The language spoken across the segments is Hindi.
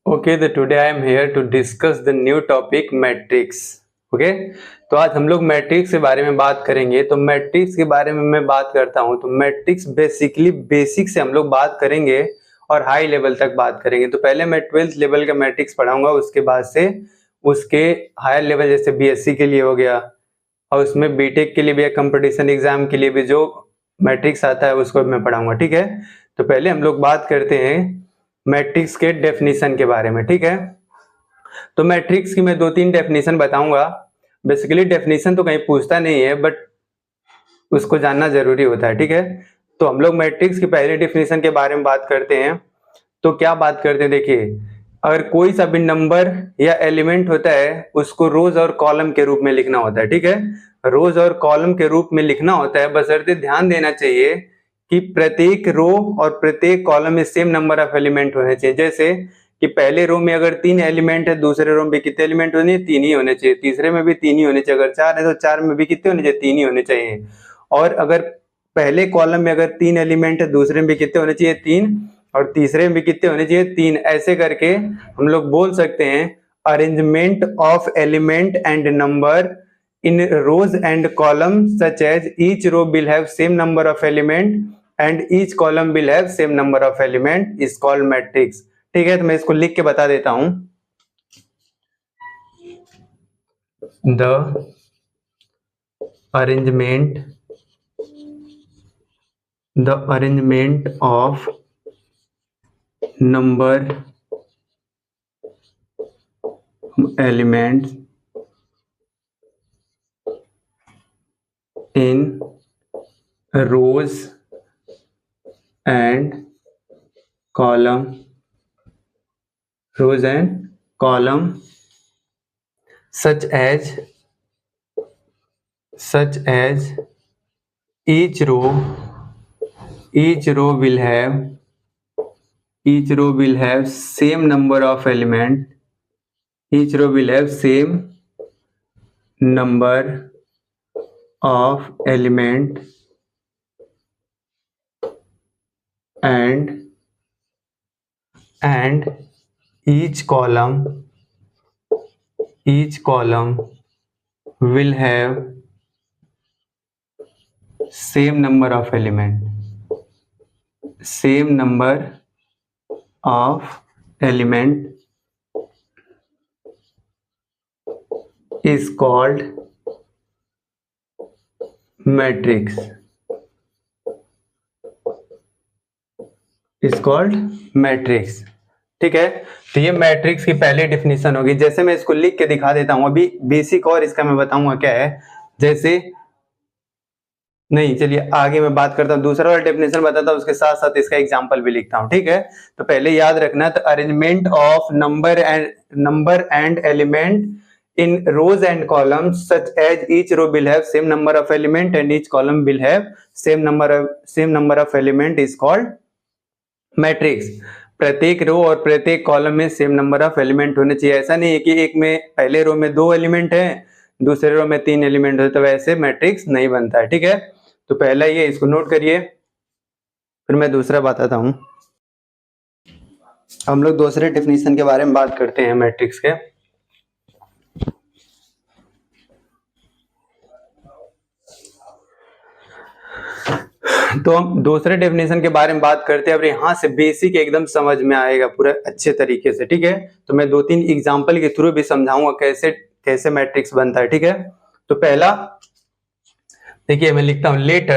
Okay, the today I am here to discuss the new topic matrix. Okay, तो आज हम लोग मैट्रिक्स के बारे में बात करेंगे। तो मैट्रिक्स के बारे में मैं बात करता हूँ तो मैट्रिक्स बेसिकली बेसिक से हम लोग बात करेंगे और हाई लेवल तक बात करेंगे। तो पहले मैं 12th लेवल का मैट्रिक्स पढ़ाऊंगा, उसके बाद से उसके हायर लेवल जैसे बीएससी के लिए हो गया और उसमें बीटेक के लिए भी, कंपटीशन एग्जाम के लिए भी जो मैट्रिक्स आता है उसको मैं पढ़ाऊंगा। ठीक है, तो पहले हम लोग बात करते हैं मैट्रिक्स के डेफिनेशन के बारे में। ठीक है, तो मैट्रिक्स की मैं 2-3 डेफिनेशन बताऊंगा। बेसिकली डेफिनेशन तो कहीं पूछता नहीं है, बट उसको जानना जरूरी होता है। ठीक है, तो हम लोग मैट्रिक्स की पहले डेफिनेशन के बारे में बात करते हैं। तो क्या बात करते हैं, देखिए, अगर कोई सा भी नंबर या एलिमेंट होता है उसको रोज और कॉलम के रूप में लिखना होता है। ठीक है, रोज और कॉलम के रूप में लिखना होता है, बशर्ते ध्यान देना चाहिए कि प्रत्येक रो और प्रत्येक कॉलम में सेम नंबर ऑफ एलिमेंट होने चाहिए। जैसे कि पहले रो में अगर 3 एलिमेंट है, दूसरे रो में कितने एलिमेंट होने चाहिए? 3 ही होने चाहिए। तीसरे में भी 3 ही होने चाहिए। अगर 4 है तो 4 में भी कितने होने चाहिए? 3 ही होने चाहिए। और अगर पहले कॉलम में अगर 3 एलिमेंट है, दूसरे में भी कितने होने चाहिए? 3। और तीसरे में भी कितने होने चाहिए? 3। ऐसे करके हम लोग बोल सकते हैं arrangement of element and number in rows and columns such as each row will have same number of element and each column will have same number of element is called matrix। ठीक है, तो मैं इसको लिख के बता देता हूं। the arrangement of number elements in rows and column such as each row will have same number of element and each column will have same number of element is called matrix। ठीक है, तो ये मैट्रिक्स की पहली डेफिनेशन होगी। जैसे मैं इसको लिख के दिखा देता हूं अभी बेसिक, और इसका मैं बताऊंगा क्या है। जैसे नहीं, चलिए आगे मैं बात करता हूँ, दूसरा वाला डेफिनेशन बताता हूँ, उसके साथ साथ इसका एग्जांपल भी लिखता हूँ। ठीक है, तो पहले याद रखना, तो arrangement of number and element in rows and columns such as each row will have same number of element and each column will have same number of element is called matrix. प्रत्येक रो और प्रत्येक कॉलम में सेम नंबर ऑफ एलिमेंट होने चाहिए। ऐसा नहीं है कि एक में पहले रो में 2 एलिमेंट है, दूसरे रो में 3 एलिमेंट है, तो वैसे मैट्रिक्स नहीं बनता है। ठीक है, तो पहला ये, इसको नोट करिए, फिर मैं दूसरा बताता हूं। हम लोग दूसरे डेफिनेशन के बारे में बात करते हैं मैट्रिक्स के। तो हम दूसरे डेफिनेशन के बारे में बात करते हैं। अब यहाँ से बेसिक एकदम समझ में आएगा पूरा अच्छे तरीके से। ठीक है, तो मैं 2-3 एग्जांपल के थ्रू भी समझाऊंगा कैसे कैसे मैट्रिक्स बनता है। ठीक है, तो पहला देखिए, मैं लिखता हूं, let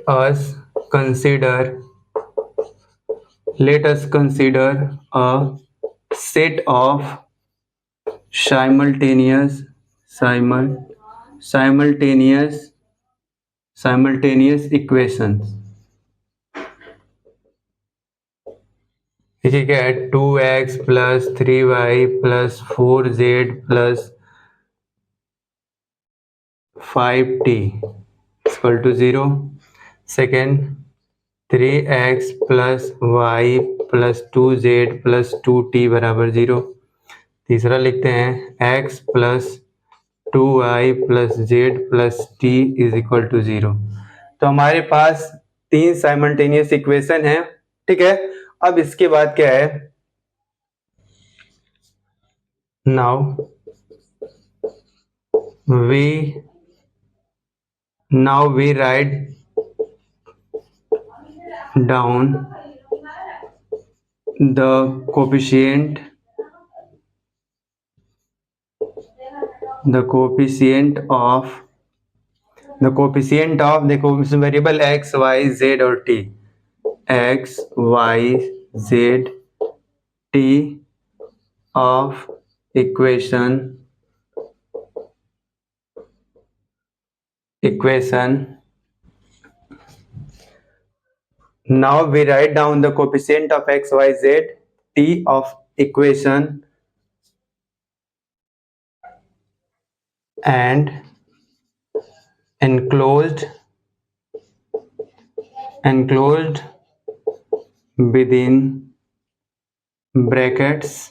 us consider a set of simultaneous equations। ठीक है, 2x plus 3y plus 4z plus 5t equal to 0। Second, 3x plus y plus 2z plus 2t बराबर 0। तीसरा लिखते हैं, x plus 2y plus z plus t is equal to 0। तो हमारे पास 3 साइमल्टेनियस इक्वेशन है, ठीक है। अब इसके बाद क्या है, now we write down the coefficient of देखो वेरिएबल x y z और t, x y z t of equation now we write down the coefficient of x y z t of equation and enclosed within brackets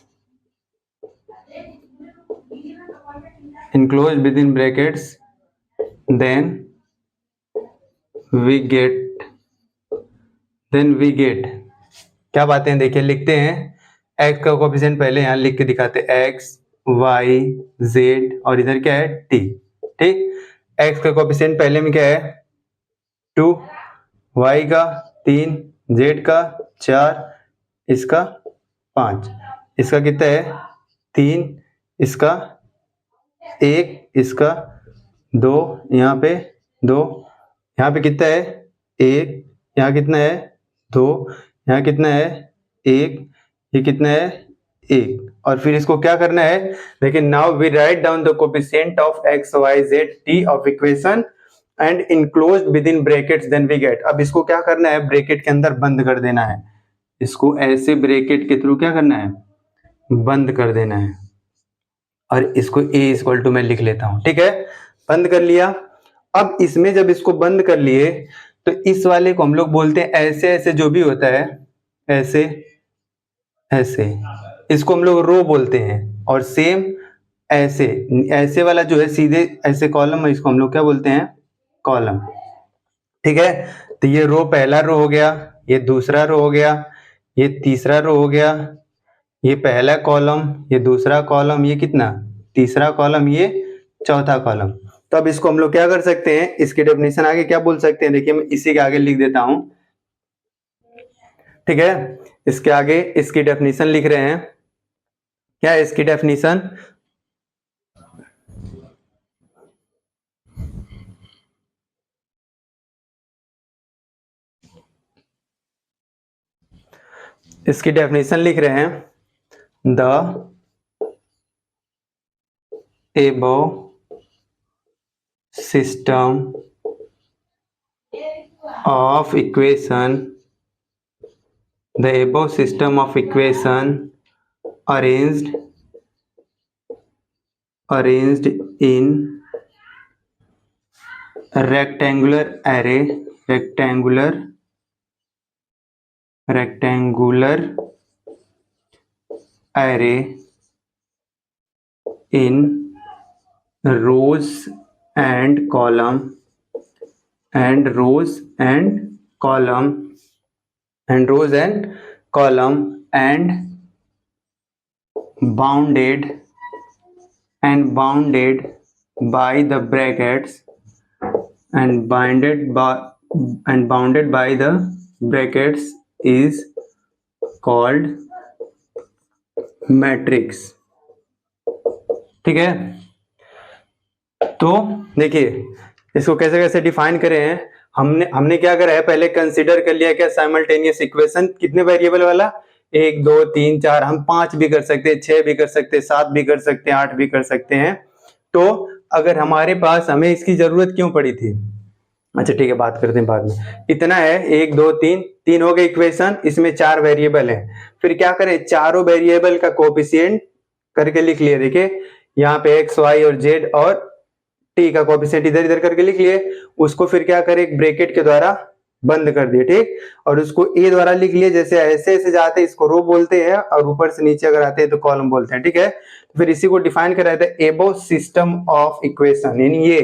then we get क्या बातें देखिए, लिखते हैं x का कोफिशिएंट पहले यहाँ लिख के दिखाते हैं, x y z और इधर क्या है t, ठीक। x का कोफिशिएंट पहले में क्या है 2, y का 3, z का 4, इसका 5, इसका कितना है 3, इसका 1, इसका 2, यहाँ पे 2, यहाँ पे कितना है 1, यहाँ कितना है 2, यहाँ कितना है 1, ये कितना है 1, और फिर इसको क्या करना है, देखिए now we write down the coefficient of x y z t of equation and enclosed within brackets then we get. अब इसको क्या करना है, ब्रैकेट के अंदर बंद कर देना है, इसको ऐसे ब्रैकेट के थ्रू क्या करना है, बंद कर देना है, और इसको a इक्वल टू मैं लिख लेता हूं, ठीक है। बंद कर लिया। अब इसमें जब इसको बंद कर लिए तो इस वाले को हम लोग बोलते हैं ऐसे ऐसे, जो भी होता है ऐसे ऐसे, इसको हम लोग रो बोलते हैं, और सेम ऐसे ऐसे वाला जो है सीधे ऐसे कॉलम, इसको हम लोग क्या बोलते हैं, कॉलम, ठीक है। तो ये रो पहला रो हो गया, ये दूसरा रो हो गया, ये तीसरा रो हो गया, ये पहला कॉलम, ये दूसरा कॉलम, ये कितना तीसरा कॉलम, ये चौथा कॉलम। तो अब इसको हम लोग क्या कर सकते हैं, इसकी डेफिनेशन आगे क्या बोल सकते हैं, देखिए मैं इसी के आगे लिख देता हूं, ठीक है। इसके आगे इसकी डेफिनेशन लिख रहे हैं, क्या है इसकी डेफिनेशन, इसकी डेफिनेशन लिख रहे हैं, the above system of equation arranged in rectangular array in rows and column and bounded by the brackets is called matrix, ठीक है। तो देखिए इसको कैसे कैसे डिफाइन करे हैं, हमने क्या करा है, पहले कंसीडर कर लिया क्या, साइमल्टेनियस इक्वेशन, कितने वेरिएबल वाला, 1 2 3 4, हम 5 भी कर सकते हैं, 6 भी कर सकते हैं, 7 भी कर सकते हैं, 8 भी कर सकते हैं। तो अगर हमारे पास, हमें इसकी जरूरत क्यों पड़ी थी, अच्छा ठीक है बात करते हैं बाद में। इतना है 1 2 3 हो गए इक्वेशन, इसमें 4 वेरिएबल है, फिर क्या करें, चारों वेरिएबल का कोफिशिएंट करके लिख लिए, देखिए यहाँ पे x y और z और t का कोफिशिएंट इधर इधर करके लिख लिए, उसको फिर क्या करें, एक ब्रैकेट के द्वारा बंद कर दिए, ठीक, और उसको a द्वारा लिख लिए, जैसे ऐसे ऐसे जाते हैं इसको रो बोलते हैं, और ऊपर से नीचे अगर आते हैं तो कॉलम बोलते हैं, ठीक है। फिर इसी को डिफाइन करा था, एबोव सिस्टम ऑफ इक्वेशन, यानी ये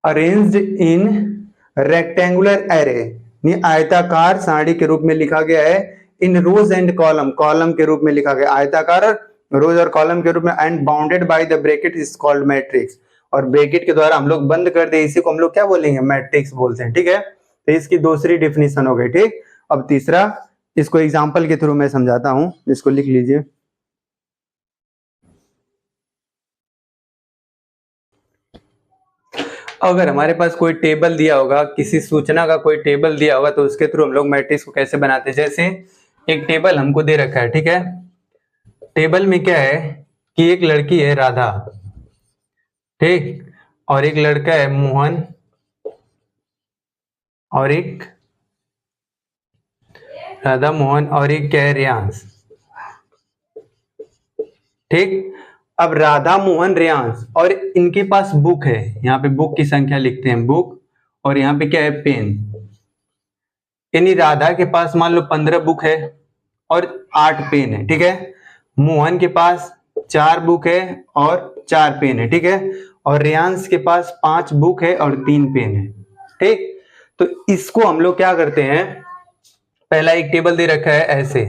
अरेंज्ड इन रेक्टेंगुलर एरे यानी आयताकार सारणी के रूप में लिखा गया है, इन रोज एंड कॉलम, कॉलम के रूप में लिखा गया, आयताकार रोज और कॉलम के रूप में, and bounded by the bracket is called matrix, और ब्रैकेट के द्वारा हम लोग बंद कर दे इसी को हम लोग क्या बोलेंगे, मैट्रिक्स बोलते हैं। ठीक है, तो इसकी दूसरी डिफिनीशन हो गई। ठीक, अब तीसरा, इसको एग्जांपल के थ्रू मैं समझाता हूं, इसको लिख लीजिए। अगर हमारे पास कोई टेबल दिया होगा, किसी सूचना का कोई टेबल दिया होगा, तो उसके थ्रू हम लोग मैट्रिक्स को कैसे बनाते हैं। जैसे एक टेबल हमको दे रखा है, ठीक है, टेबल में क्या है कि एक लड़की है राधा, ठीक, और एक लड़का है मोहन, और एक राधा मोहन और एक क्या है रेयांश। ठीक, अब राधा मोहन रेयांश और इनके पास बुक है, यहाँ पे बुक की संख्या लिखते हैं बुक, और यहाँ पे क्या है पेन। यानी राधा के पास मान लो 15 बुक है और 8 पेन है। ठीक है, मोहन के पास 4 बुक है और 4 पेन है। ठीक है, और रेयांश के पास 5 बुक है और 3 पेन है। ठीक, तो इसको हम लोग क्या करते हैं, पहला एक टेबल दे रखा है ऐसे,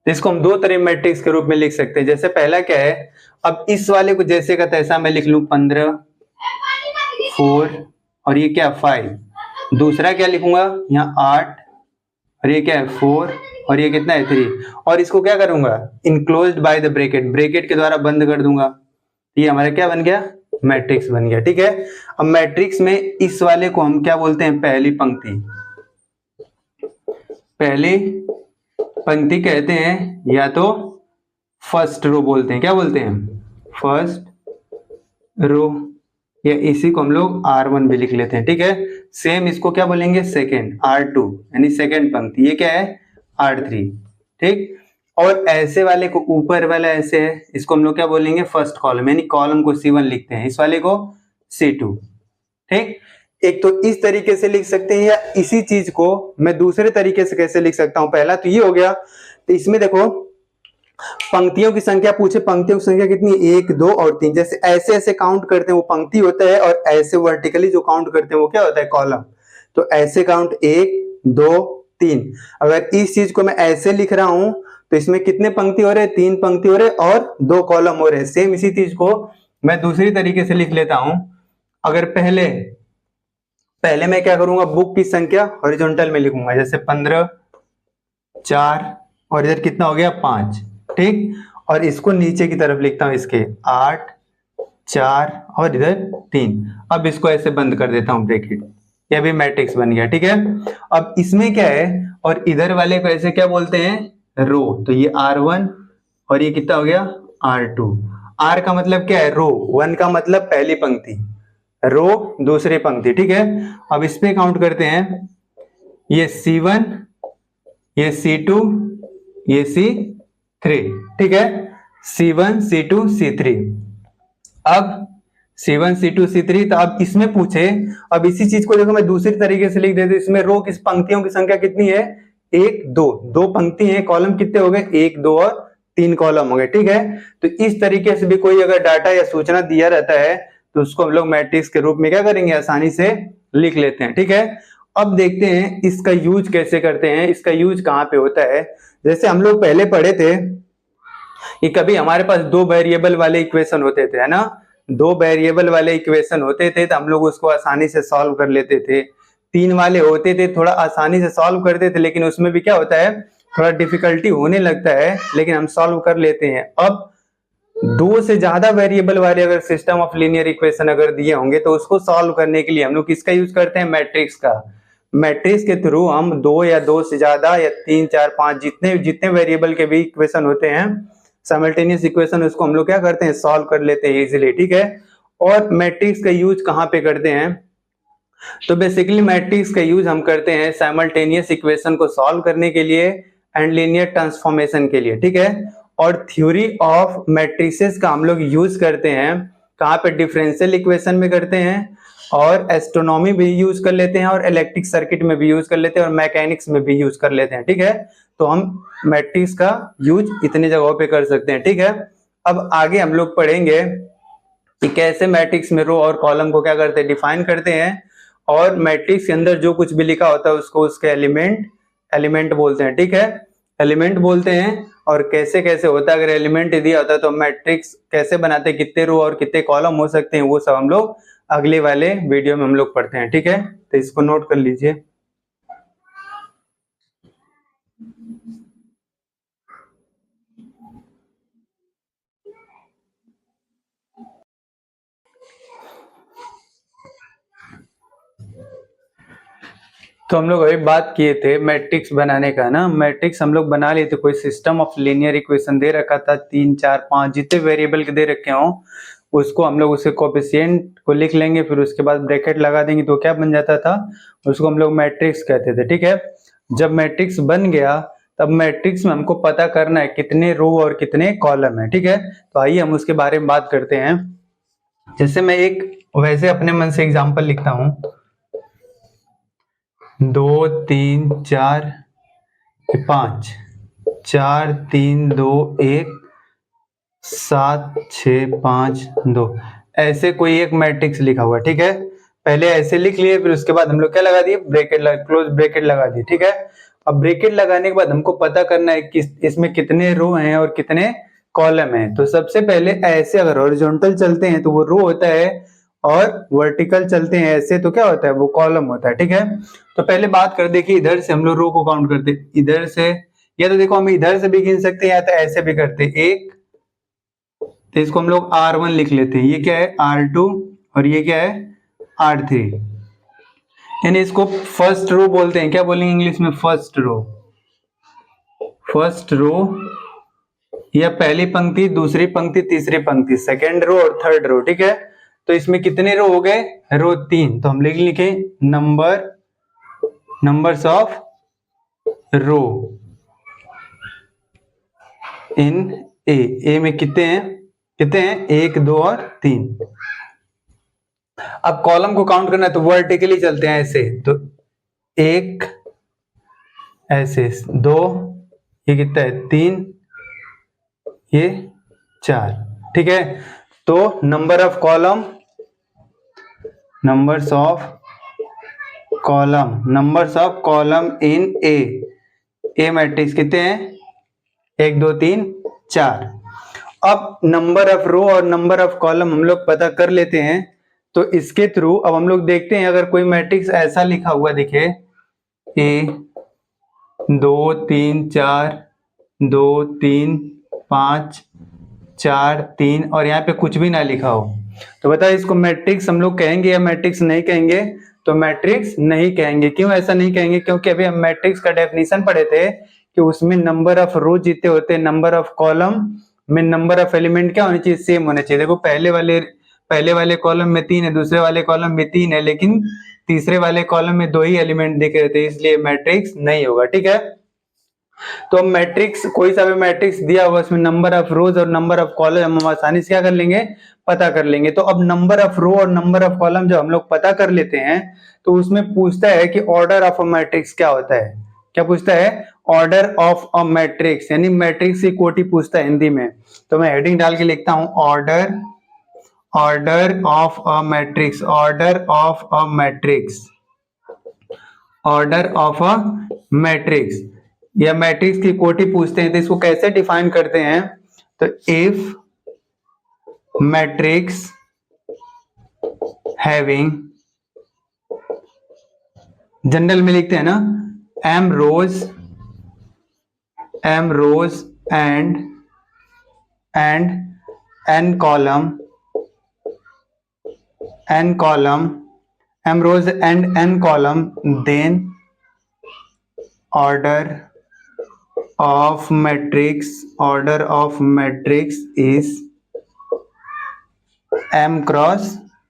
इसको हम दो तरह मैट्रिक्स के रूप में लिख सकते हैं। जैसे पहला क्या है, अब इस वाले को जैसे का तैसा मैं लिख लूं 15, 4 और ये क्या 5। दूसरा क्या लिखूंगा यहाँ 8 और ये क्या है 4 और ये कितना है 3, और इसको क्या करूंगा enclosed by the bracket, bracket के द्वारा बंद कर दूंगा। ये हमारा क्या बन गया, मैट्रिक्स बन गया। ठीक है, अब मैट्रिक्स में इस वाले को हम क्या बोलते हैं, पहली पंक्ति, पहली पंक्ति कहते हैं, या तो फर्स्ट रो बोलते हैं, क्या बोलते हैं फर्स्ट रो, या इसी को हम लोग R1 भी लिख लेते हैं। ठीक है, सेम इसको क्या बोलेंगे सेकंड, R2 यानी सेकंड पंक्ति, ये क्या है R3। ठीक, और ऐसे वाले को ऊपर वाला ऐसे है, इसको हम लोग क्या बोलेंगे फर्स्ट कॉलम, यानी कॉलम को C1 लिखते हैं, इस वाले को C2। ठीक, एक तो इस तरीके से लिख सकते हैं, या इसी चीज को मैं दूसरे तरीके से कैसे लिख सकता हूं। पहला तो ये हो गया, तो इसमें देखो पंक्तियों की संख्या पूछे, पंक्तियों की संख्या कितनी, 1 2 और 3, जैसे ऐसे ऐसे काउंट करते हैं वो पंक्ति होता है, और ऐसे वर्टिकली जो काउंट करते हैं वो क्या होता है कॉलम। तो ऐसे काउंट 1 2 3, अगर इस चीज को मैं ऐसे लिख रहा हूं तो इसमें कितने पंक्ति हो रहे, 3 पंक्ति हो रहे और 2 कॉलम हो रहे। सेम इसी चीज को मैं दूसरी तरीके से लिख लेता हूं। अगर पहले मैं क्या करूंगा, बुक की संख्या हॉरिजॉन्टल में लिखूंगा, जैसे 15 4 और इधर कितना हो गया 5। ठीक, और इसको नीचे की तरफ लिखता हूं, इसके 8 4 और इधर 3। अब इसको ऐसे बंद कर देता हूं ब्रैकेट, ये भी मैट्रिक्स बन गया। ठीक है, अब इसमें क्या है, और इधर वाले को ऐसे क्या बोलते हैं रो, तो ये R1 और ये कितना हो गया R2। R का मतलब क्या है रो, 1 का मतलब पहली पंक्ति, रो दूसरी पंक्ति। ठीक है, अब इस पे काउंट करते हैं, ये C1 ये C2 ये C3। ठीक है, C1 C2 C3। अब C1 C2 C3, तो अब इसमें पूछे, अब इसी चीज को देखो मैं दूसरी तरीके से लिख देता हूं, इसमें रो किस पंक्तियों की संख्या कितनी है 1 2, 2 पंक्ति है, कॉलम कितने हो गए 1 2 और 3 कॉलम हो गए। ठीक है, तो इस तरीके से भी कोई अगर डाटा या सूचना दिया रहता है तो उसको हम लोग मैट्रिक्स के रूप में क्या करेंगे, आसानी से लिख लेते हैं। ठीक है, अब देखते हैं इसका यूज कैसे करते हैं, इसका यूज कहाँ पे होता है। जैसे हम लोग पहले पढ़े थे कि कभी हमारे पास 2 वेरिएबल वाले इक्वेशन होते थे, है ना, 2 वेरिएबल वाले इक्वेशन होते थे तो हम लोग उसको आसानी से सॉल्व कर लेते थे। 3 वाले होते थे थोड़ा आसानी से सॉल्व करते थे, लेकिन उसमें भी क्या होता है थोड़ा डिफिकल्टी होने लगता है, लेकिन हम सॉल्व कर लेते हैं। अब 2 से ज्यादा वेरिएबल वाले अगर सिस्टम ऑफ लीनियर इक्वेशन अगर दिए होंगे तो उसको सॉल्व करने के लिए हम लोग किसका यूज करते हैं, मैट्रिक्स का। मैट्रिक्स के थ्रू हम 2 या 2 से ज्यादा या 3 4 5 जितने वेरिएबल के भी इक्वेशन होते हैं, साइमल्टेनियस इक्वेशन, उसको हम लोग क्या करते हैं सॉल्व कर लेते हैं इजीली। ठीक है, और मैट्रिक्स का यूज कहाँ पे करते हैं, तो बेसिकली मैट्रिक्स का यूज हम करते हैं साइमल्टेनियस इक्वेशन को सॉल्व करने के लिए एंड लीनियर ट्रांसफॉर्मेशन के लिए। ठीक है, और थ्योरी ऑफ मैट्रिसेस का हम लोग यूज करते हैं कहाँ पे डिफरेंशियल इक्वेशन में करते हैं, और एस्ट्रोनॉमी भी यूज कर लेते हैं, और इलेक्ट्रिक सर्किट में भी यूज कर लेते हैं, और मैकेनिक्स में भी यूज कर लेते हैं। ठीक है, तो हम मैट्रिक्स का यूज इतनी जगहों पे कर सकते हैं। ठीक है, अब आगे हम लोग पढ़ेंगे कि कैसे मैट्रिक्स में रो और कॉलम को क्या करते हैं, डिफाइन करते हैं, और मैट्रिक्स के अंदर जो कुछ भी लिखा होता है उसको उसके एलिमेंट बोलते हैं। ठीक है, एलिमेंट बोलते हैं, और कैसे कैसे होता है, अगर एलिमेंट दिया होता है तो मैट्रिक्स कैसे बनाते हैं, कितने रो और कितने कॉलम हो सकते हैं, वो सब हम लोग अगले वाले वीडियो में हम लोग पढ़ते हैं। ठीक है, तो इसको नोट कर लीजिए। तो हम लोग अभी बात किए थे मैट्रिक्स बनाने का ना। मैट्रिक्स हम लोग बना लिए थे, कोई सिस्टम ऑफ लीनियर इक्वेशन दे रखा था, 3 4 5 जितने वेरिएबल के दे रखे हों, उसको हम लोग उसके कोएफिशिएंट को लिख लेंगे, फिर उसके बाद ब्रैकेट लगा देंगे, तो क्या बन जाता था, उसको हम लोग मैट्रिक्स कहते थे। ठीक है, जब मैट्रिक्स बन गया तब मैट्रिक्स में हमको पता करना है कितने रो और कितने कॉलम है। ठीक है, तो आइए हम उसके बारे में बात करते हैं। जैसे मैं एक वैसे अपने मन से एग्जाम्पल लिखता हूं, 2 3 4 5, 4 3 2 1 7 6 5 2, ऐसे कोई एक मैट्रिक्स लिखा हुआ है। ठीक है, पहले ऐसे लिख लिए, फिर उसके बाद हम लोग क्या लगा दिए, क्लोज ब्रैकेट लगा दिए। ठीक है, अब ब्रैकेट लगाने के बाद हमको पता करना है कि इसमें कितने रो हैं और कितने कॉलम हैं। तो सबसे पहले ऐसे अगर हॉरिजॉन्टल चलते हैं तो वो रो होता है, और वर्टिकल चलते हैं ऐसे तो क्या होता है, वो कॉलम होता है। ठीक है, तो पहले बात कर, देखिए इधर से हम लोग रो को काउंट करते, इधर से, या तो देखो हम इधर से भी गिन सकते हैं या तो ऐसे भी करते, एक, तो इसको हम लोग R1 लिख लेते हैं, ये क्या है R2, और ये क्या है R3, यानी इसको फर्स्ट रो बोलते हैं। क्या बोलेंगे इंग्लिश में, फर्स्ट रो। फर्स्ट रो या पहली पंक्ति, दूसरी पंक्ति, तीसरी पंक्ति, सेकेंड रो और थर्ड रो। ठीक है, तो इसमें कितने रो हो गए, रो 3, तो हम लिखे नंबर्स ऑफ रो इन ए में कितने हैं 1 2 और 3। अब कॉलम को काउंट करना है तो वर्टिकली चलते हैं ऐसे, तो 1 ऐसे, 2, ये कितना है 3, ये 4। ठीक है, तो numbers of column in A matrix कितने हैं, 1 2 3 4। अब नंबर ऑफ रो और नंबर ऑफ कॉलम हम लोग पता कर लेते हैं, तो इसके थ्रू अब हम लोग देखते हैं, अगर कोई मैट्रिक्स ऐसा लिखा हुआ दिखे, ए 2 3 4 2 3 5 4 3, और यहाँ पे कुछ भी ना लिखा हो, तो बताओ इसको मैट्रिक्स हम लोग कहेंगे या मैट्रिक्स नहीं कहेंगे। तो मैट्रिक्स नहीं कहेंगे। क्यों ऐसा नहीं कहेंगे, क्योंकि अभी हम मैट्रिक्स का डेफिनेशन पढ़े थे कि उसमें नंबर ऑफ रो जितने होते हैं, नंबर ऑफ कॉलम में नंबर ऑफ एलिमेंट क्या होने चाहिए, सेम होने चाहिए। देखो पहले वाले कॉलम में 3 है, दूसरे वाले कॉलम में 3 है, लेकिन तीसरे वाले कॉलम में 2 ही एलिमेंट दिख रहे थे, इसलिए मैट्रिक्स नहीं होगा। ठीक है, तो हम मैट्रिक्स, कोई सा भी मैट्रिक्स दिया हुआ उसमें नंबर ऑफ रोज और नंबर ऑफ कॉलम हम आसानी से क्या कर लेंगे, पता कर लेंगे। तो अब नंबर ऑफ रो और नंबर ऑफ कॉलम जब हम लोग पता कर लेते हैं, तो उसमें पूछता है कि ऑर्डर ऑफ अ मैट्रिक्स क्या होता है। क्या पूछता है, ऑर्डर ऑफ अ मैट्रिक्स, यानी मैट्रिक्स की कोटि पूछता है हिंदी में। तो मैं हेडिंग डाल के लिखता हूं, order of a matrix, order of a matrix, या मैट्रिक्स की कोटि पूछते हैं। तो इसको कैसे डिफाइन करते हैं, तो इफ मैट्रिक्स हैविंग, जनरल में लिखते हैं ना, m rows and n columns, m rows and n columns, then order of matrix is m cross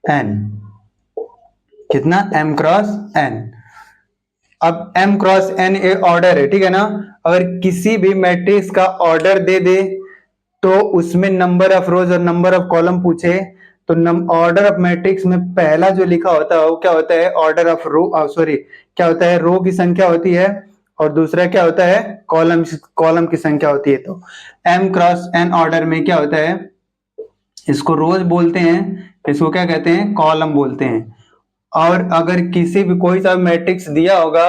n। कितना, m क्रॉस n। अब m क्रॉस n एक ऑर्डर है, ठीक है ना। अगर किसी भी मैट्रिक्स का ऑर्डर दे दे तो उसमें नंबर ऑफ रोज और नंबर ऑफ कॉलम पूछे, तो ऑर्डर ऑफ मैट्रिक्स में पहला जो लिखा होता है वो क्या होता है, ऑर्डर ऑफ रो, सॉरी क्या होता है, रो की संख्या होती है, और दूसरा क्या होता है, कॉलम की संख्या होती है। तो m क्रॉस n ऑर्डर में क्या होता है, इसको रोज बोलते हैं, इसको क्या कहते हैं, कॉलम बोलते हैं। और अगर किसी भी कोई सा मैट्रिक्स दिया होगा,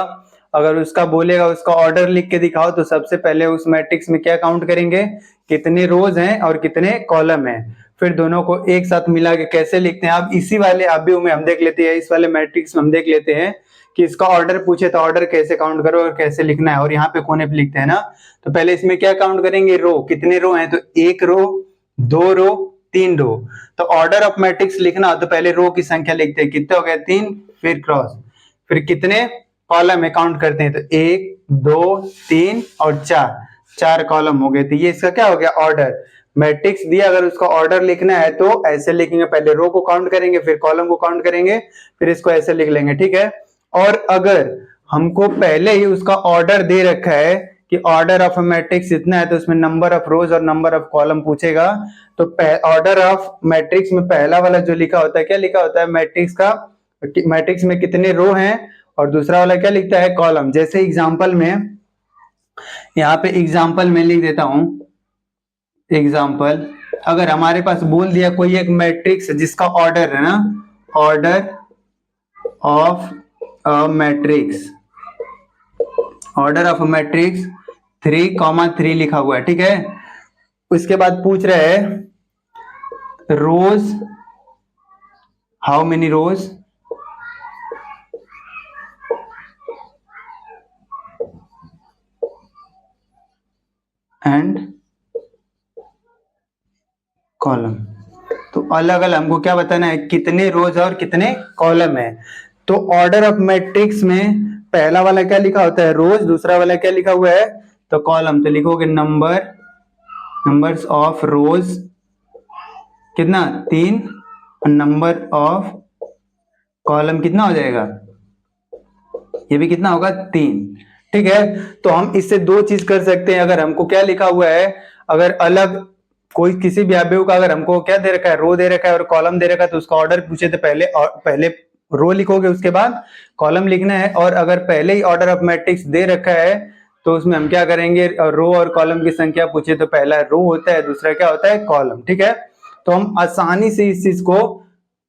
अगर उसका बोलेगा उसका ऑर्डर लिख के दिखाओ, तो सबसे पहले उस मैट्रिक्स में क्या काउंट करेंगे, कितने रोज हैं और कितने कॉलम हैं, फिर दोनों को एक साथ मिला के कैसे लिखते हैं। अब इसी वाले अभी में हम देख लेते हैं, इस वाले मैट्रिक्स में हम देख लेते हैं कि इसका ऑर्डर पूछे तो ऑर्डर कैसे काउंट करो और कैसे लिखना है, और यहाँ पे कोने पे लिखते हैं ना। तो पहले इसमें क्या काउंट करेंगे, रो, कितने रो हैं, तो एक रो, दो रो, तीन रो। तो ऑर्डर ऑफ मैट्रिक्स लिखना तो पहले रो की संख्या लिखते हैं, कितने हो गए, तीन, फिर क्रॉस, फिर कितने कॉलम में काउंट करते हैं, तो एक, दो, तीन और चार, चार कॉलम हो गए। तो ये इसका क्या हो गया, ऑर्डर। मैट्रिक्स दिया, अगर उसका ऑर्डर लिखना है तो ऐसे लिखेंगे, पहले रो को काउंट करेंगे, फिर कॉलम को काउंट करेंगे, फिर इसको ऐसे लिख लेंगे, ठीक है। और अगर हमको पहले ही उसका ऑर्डर दे रखा है कि ऑर्डर ऑफ मैट्रिक्स इतना है, तो उसमें नंबर ऑफ रोज और नंबर ऑफ कॉलम पूछेगा। तो ऑर्डर ऑफ मैट्रिक्स में पहला वाला जो लिखा होता है, क्या लिखा होता है, मैट्रिक्स का, मैट्रिक्स में कितने रो हैं, और दूसरा वाला क्या लिखता है, कॉलम। जैसे एग्जांपल में, यहाँ पे एग्जांपल में लिख देता हूं, एग्जांपल, अगर हमारे पास बोल दिया कोई एक मैट्रिक्स जिसका ऑर्डर है ना, order of matrix, order of matrix 3,3 लिखा हुआ है, ठीक है। उसके बाद पूछ रहे हैं rows, how many rows, and columns. तो अलग अलग हमको क्या बताना है, कितने रोज और कितने कॉलम है। तो ऑर्डर ऑफ मैट्रिक्स में पहला वाला क्या लिखा होता है, रोज, दूसरा वाला क्या लिखा हुआ है, तो कॉलम। तो लिखोगे नंबर्स ऑफ रोज कितना, 3, और नंबर ऑफ कॉलम कितना हो जाएगा, ये भी कितना होगा, 3, ठीक है। तो हम इससे दो चीज कर सकते हैं, अगर हमको क्या लिखा हुआ है, अगर अलग कोई किसी भी अवयव का अगर हमको क्या दे रखा है, रो दे रखा है और कॉलम दे रखा है, तो उसका ऑर्डर पूछे तो पहले रो लिखोगे, उसके बाद कॉलम लिखना है। और अगर पहले ही ऑर्डर ऑफ मैट्रिक्स दे रखा है तो उसमें हम क्या करेंगे, रो और कॉलम की संख्या पूछे तो पहला रो होता है, दूसरा क्या होता है, कॉलम, ठीक है। तो हम आसानी से इस चीज को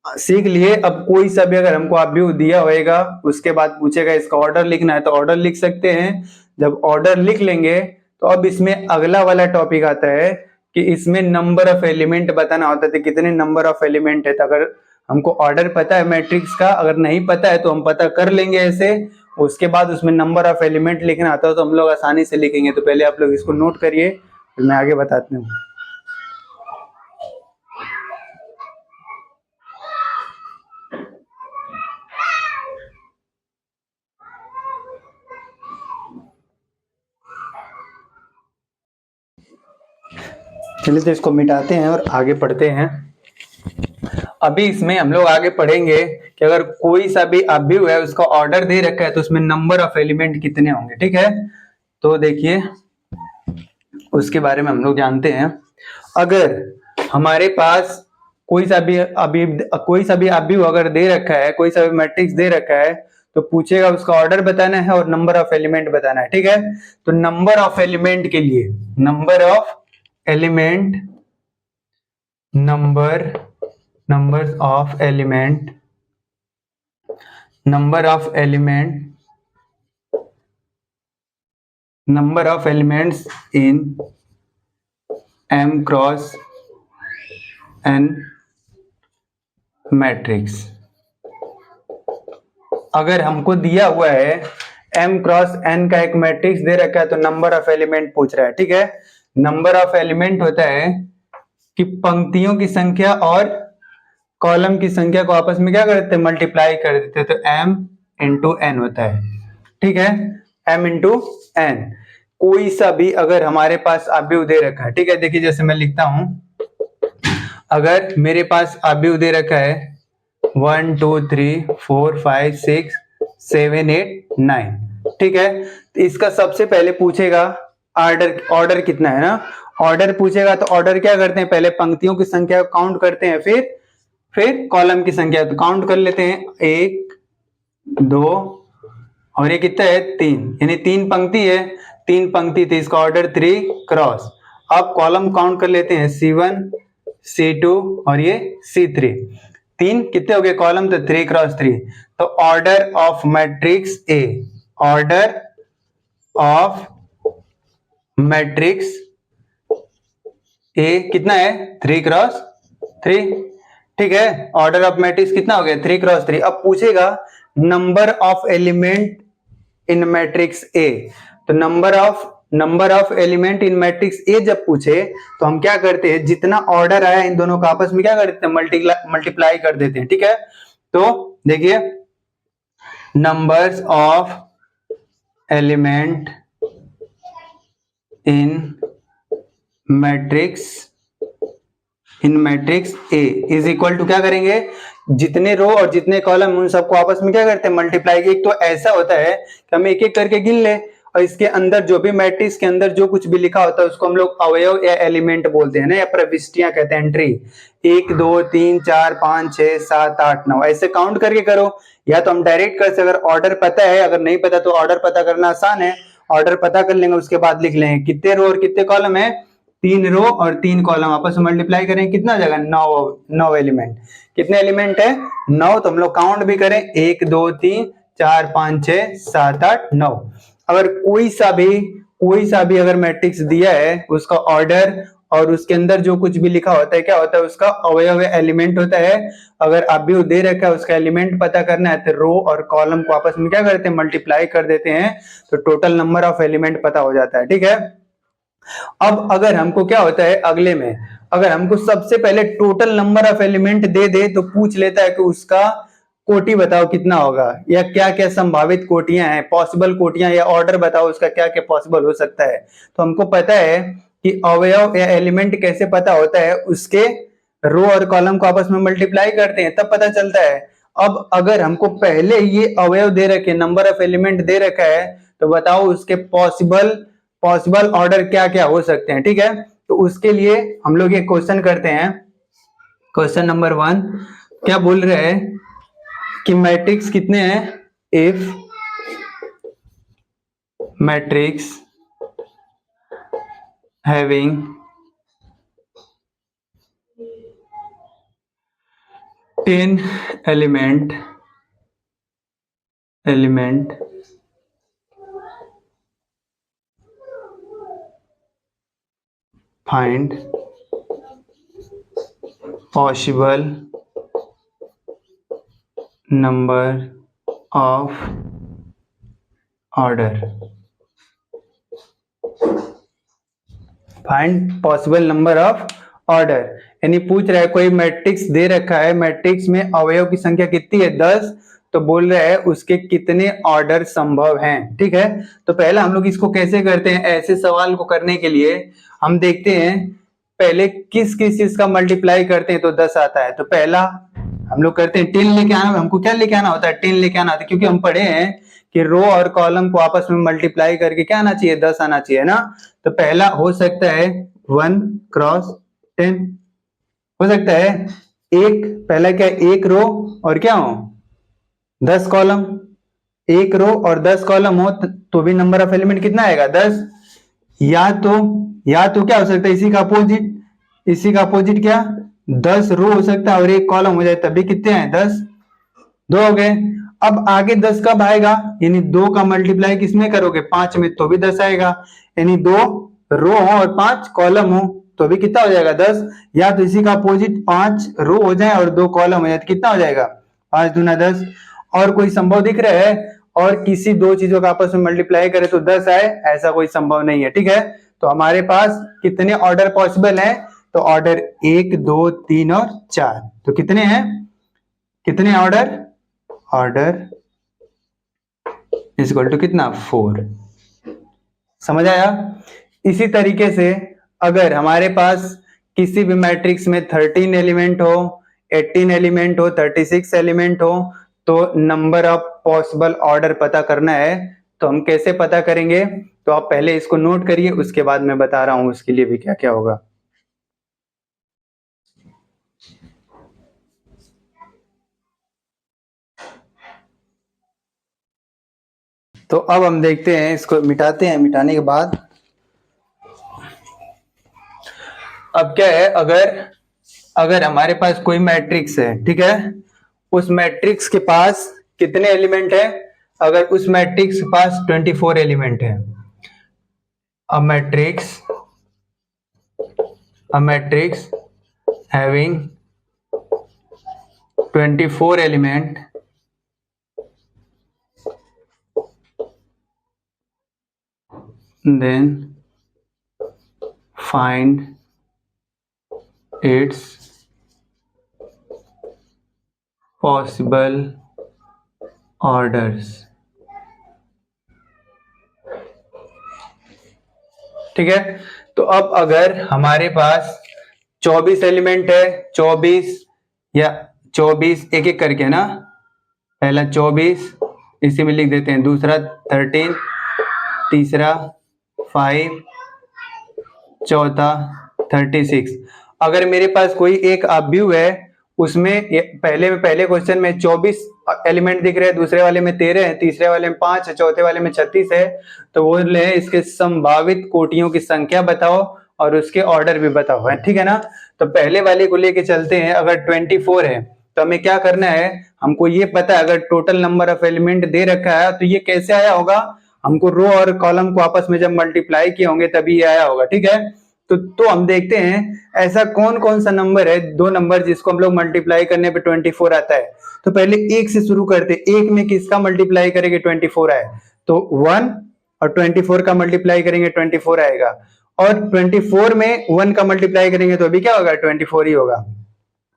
सीख लिए। अब कोई सा भी अगर हमको अवयव दिया होएगा, उसके बाद पूछेगा इसका ऑर्डर लिखना है, तो ऑर्डर लिख सकते हैं। जब ऑर्डर लिख लेंगे तो अब इसमें अगला वाला टॉपिक आता है कि इसमें नंबर ऑफ एलिमेंट बताना होता है, तो कितने नंबर ऑफ एलिमेंट है। तो अगर हमको ऑर्डर पता है मैट्रिक्स का, अगर नहीं पता है तो हम पता कर लेंगे ऐसे, उसके बाद उसमें नंबर ऑफ एलिमेंट लिखना आता है तो हम लोग आसानी से लिखेंगे। तो पहले आप लोग इसको नोट करिए, फिर मैं आगे बताता हूँ। चलिए तो इसको मिटाते हैं और आगे पढ़ते हैं। अभी इसमें हम लोग आगे पढ़ेंगे कि अगर कोई सा भी अवयव है उसका ऑर्डर दे रखा है तो उसमें नंबर ऑफ एलिमेंट कितने होंगे, ठीक है। तो देखिए उसके बारे में हम लोग जानते हैं। अगर हमारे पास कोई सा भी अवयव अगर दे रखा है, कोई सा भी मैट्रिक्स दे रखा है, तो पूछेगा उसका ऑर्डर बताना है और नंबर ऑफ एलिमेंट बताना है, ठीक है। तो नंबर ऑफ एलिमेंट के लिए number of elements in m cross n matrix. अगर हमको दिया हुआ है m क्रॉस n का एक मैट्रिक्स दे रखा है तो नंबर ऑफ एलिमेंट पूछ रहा है, ठीक है। नंबर ऑफ एलिमेंट होता है कि पंक्तियों की संख्या और कॉलम की संख्या को आपस में क्या करते हैं, मल्टीप्लाई कर देते हैं। तो m इंटू n होता है, ठीक है, m इंटू n। कोई सा भी अगर हमारे पास अवयव दे रखा है, ठीक है, देखिए जैसे मैं लिखता हूं, अगर मेरे पास अवयव दे रखा है 1 2 3 4 5 6 7 8 9, ठीक है। तो इसका सबसे पहले पूछेगा ऑर्डर कितना है ना, ऑर्डर पूछेगा। तो ऑर्डर क्या करते हैं, पहले पंक्तियों की संख्या को काउंट करते हैं, फिर फिर कॉलम की संख्या, तो काउंट कर लेते हैं, 1 2 और ये कितना है 3, यानी 3 पंक्ति है, 3 पंक्ति थी, इसका ऑर्डर 3 क्रॉस। अब कॉलम काउंट कर लेते हैं, C1 C2 और ये C3, 3 कितने हो गए कॉलम, तो 3 क्रॉस 3। तो order of matrix A, order of matrix A कितना है 3 क्रॉस 3, ठीक है। ऑर्डर ऑफ मैट्रिक्स कितना हो गया 3 क्रॉस 3। अब पूछेगा number of element in matrix A, तो number of element in matrix A जब पूछे तो हम क्या करते हैं, जितना ऑर्डर आया इन दोनों का आपस में क्या करते हैं, मल्टीप्लाई कर देते हैं, ठीक है। तो देखिए numbers of element in matrix A is equal to क्या करेंगे, जितने रो और जितने कॉलम उन सबको आपस में क्या करते हैं, मल्टीप्लाई। एक तो ऐसा होता है कि हम एक एक करके गिन ले और इसके अंदर जो भी मैट्रिक्स के अंदर जो कुछ भी लिखा होता है उसको हम लोग अवयव या एलिमेंट बोलते हैं ना, या प्रविष्टियां कहते हैं, एंट्री 1 2 3 4 5 6 7 8 9 ऐसे काउंट करके करो, या तो हम डायरेक्ट कर सकते, अगर ऑर्डर पता है, अगर नहीं पता तो ऑर्डर पता करना आसान है, ऑर्डर पता कर लेंगे, उसके बाद लिख लेंगे कितने रो और कितने कॉलम है, 3 रो और 3 कॉलम, आपस में मल्टीप्लाई करें कितना हो जाएगा 9 एलिमेंट। कितने एलिमेंट है 9, तो हम लोग काउंट भी करें 1 2 3 4 5 6 7 8 9। अगर कोई सा भी अगर मैट्रिक्स दिया है उसका ऑर्डर और उसके अंदर जो कुछ भी लिखा होता है क्या होता है, उसका अवयव एलिमेंट होता है। अगर आप भी दे रखा है उसका एलिमेंट पता करना है तो रो और कॉलम को आपस में क्या करते हैं, मल्टीप्लाई कर देते हैं, तो टोटल नंबर ऑफ एलिमेंट पता हो जाता है, ठीक है। अब अगर हमको क्या होता है अगले में, अगर हमको सबसे पहले टोटल नंबर ऑफ एलिमेंट दे दे तो पूछ लेता है कि उसका कोटि बताओ कितना होगा, या क्या क्या संभावित कोटियां हैं, पॉसिबल कोटियां, या ऑर्डर बताओ उसका क्या क्या पॉसिबल हो सकता है। तो हमको पता है कि अवयव या एलिमेंट कैसे पता होता है, उसके रो और कॉलम को आपस में मल्टीप्लाई करते हैं तब पता चलता है। अब अगर हमको पहले ये अवयव दे रखे, नंबर ऑफ एलिमेंट दे रखा है, तो बताओ उसके पॉसिबल ऑर्डर क्या क्या हो सकते हैं, ठीक है। तो उसके लिए हम लोग एक क्वेश्चन करते हैं। क्वेश्चन नंबर 1 क्या बोल रहे हैं कि मैट्रिक्स कितने हैं, if matrix having 10 element find possible number of order, find possible number of order, यानी पूछ रहा है कोई मैट्रिक्स दे रखा है, मैट्रिक्स में अवयव की संख्या कितनी है 10, तो बोल रहा है उसके कितने ऑर्डर संभव हैं, ठीक है। तो पहला हम लोग इसको कैसे करते हैं, ऐसे सवाल को करने के लिए हम देखते हैं पहले किस किस चीज का मल्टीप्लाई करते हैं तो 10 आता है। तो पहला हम लोग करते हैं 10 लेके आना, हमको क्या लेके आना होता है 10 लेके आना होता है, क्योंकि हम पढ़े हैं कि रो और कॉलम को आपस में मल्टीप्लाई करके क्या आना चाहिए 10 आना चाहिए ना। तो पहला हो सकता है 1 क्रॉस 10, हो सकता है एक, पहला क्या एक रो और क्या हो 10 कॉलम, एक रो और 10 कॉलम हो तो भी नंबर ऑफ एलिमेंट कितना आएगा 10। या तो क्या हो सकता है इसी का अपोजिट क्या 10 रो हो सकता है और एक कॉलम हो जाए तभी कितने हैं 10, 2 हो गए। अब आगे 10 कब आएगा, यानी 2 का मल्टीप्लाई किसमें करोगे 5 में तो भी 10 आएगा, यानी 2 रो हो और 5 कॉलम हो तो भी कितना हो जाएगा 10। या तो इसी का अपोजिट 5 रो हो जाए और 2 कॉलम हो जाए तो कितना हो जाएगा 5 दूना 10। और कोई संभव दिख रहा है और किसी दो चीजों का आपस में मल्टीप्लाई करे तो 10 आए, ऐसा कोई संभव नहीं है, ठीक है। तो हमारे पास कितने ऑर्डर पॉसिबल है, तो ऑर्डर 1 2 3 और 4, तो कितने हैं, कितने ऑर्डर इज इक्वल टू कितना 4, समझ आया। इसी तरीके से अगर हमारे पास किसी भी मैट्रिक्स में 13 एलिमेंट हो, 18 एलिमेंट हो, 36 एलिमेंट हो, तो नंबर ऑफ पॉसिबल ऑर्डर पता करना है, तो हम कैसे पता करेंगे, तो आप पहले इसको नोट करिए, उसके बाद मैं बता रहा हूं उसके लिए भी क्या क्या होगा। तो अब हम देखते हैं, इसको मिटाते हैं। मिटाने के बाद अब क्या है, अगर हमारे पास कोई मैट्रिक्स है, ठीक है, उस मैट्रिक्स के पास कितने एलिमेंट है? अगर उस मैट्रिक्स के पास 24 एलिमेंट है, a matrix having 24 element, then find its possible orders। ठीक है, तो अब अगर हमारे पास 24 एलिमेंट है, 24 या 24 एक एक करके ना, पहला 24 इसी में लिख देते हैं, दूसरा 13, तीसरा 5, चौथा 36। अगर मेरे पास कोई एक अवयव है, उसमें पहले क्वेश्चन में 24 एलिमेंट दिख रहे हैं, दूसरे वाले में 13 है, तीसरे वाले में 5 है, चौथे वाले में 36 है, तो वो ले इसके संभावित कोटियों की संख्या बताओ और उसके ऑर्डर भी बताओ, है ठीक है ना। तो पहले वाले को लेके चलते हैं। अगर 24 है तो हमें क्या करना है, हमको ये पता है अगर टोटल नंबर ऑफ एलिमेंट दे रखा है तो ये कैसे आया होगा, हमको रो और कॉलम को आपस में जब मल्टीप्लाई किए होंगे तभी ये आया होगा, ठीक है। तो हम देखते हैं ऐसा कौन कौन सा नंबर है, दो नंबर जिसको हम लोग मल्टीप्लाई करने पे 24 आता है। तो पहले एक से शुरू करते, एक में किसका मल्टीप्लाई करेंगे 24 आए, तो 1 और 24 का मल्टीप्लाई करेंगे 24 आएगा, और 24 में 1 का मल्टीप्लाई करेंगे तो अभी क्या होगा, 24 ही होगा।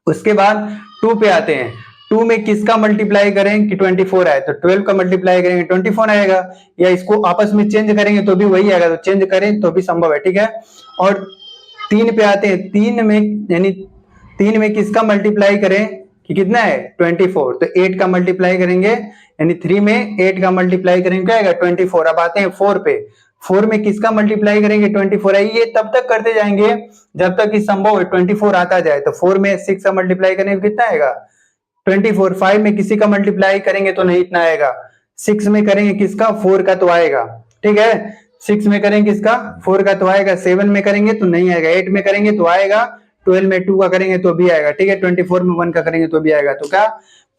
उसके बाद 2 पे आते हैं, 2 में किसका मल्टीप्लाई करें कि 24 आए, तो 12 का मल्टीप्लाई करेंगे 24 आएगा, या इसको आपस में चेंज करेंगे तो भी वही आएगा, तो चेंज करें तो भी संभव है, ठीक है। और 3 पे आते हैं, 3 में यानी 3 में किसका मल्टीप्लाई करें कि कितना है 24, तो 8 का मल्टीप्लाई करेंगे, यानी 3 में 8 का मल्टीप्लाई करेंगे क्या आएगा 24। अब आते हैं 4 पे, 4 में किसका मल्टीप्लाई करेंगे 24 है, ये तब तक करते जाएंगे जब तक कि संभव है 24 आता जाए। तो 4 में 6 का मल्टीप्लाई करेंगे कितना आएगा 24, 5 में किसी का मल्टीप्लाई करेंगे तो नहीं इतना आएगा, 6 में करेंगे किसका 4 का तो आएगा, ठीक है। 6 में करेंगे किसका 4 का तो आएगा, 7 में करेंगे तो नहीं आएगा, 8 में करेंगे तो आएगा, 12 में 2 का करेंगे तो भी आएगा, ठीक है। 24 में 1 का करेंगे तो भी आएगा। तो क्या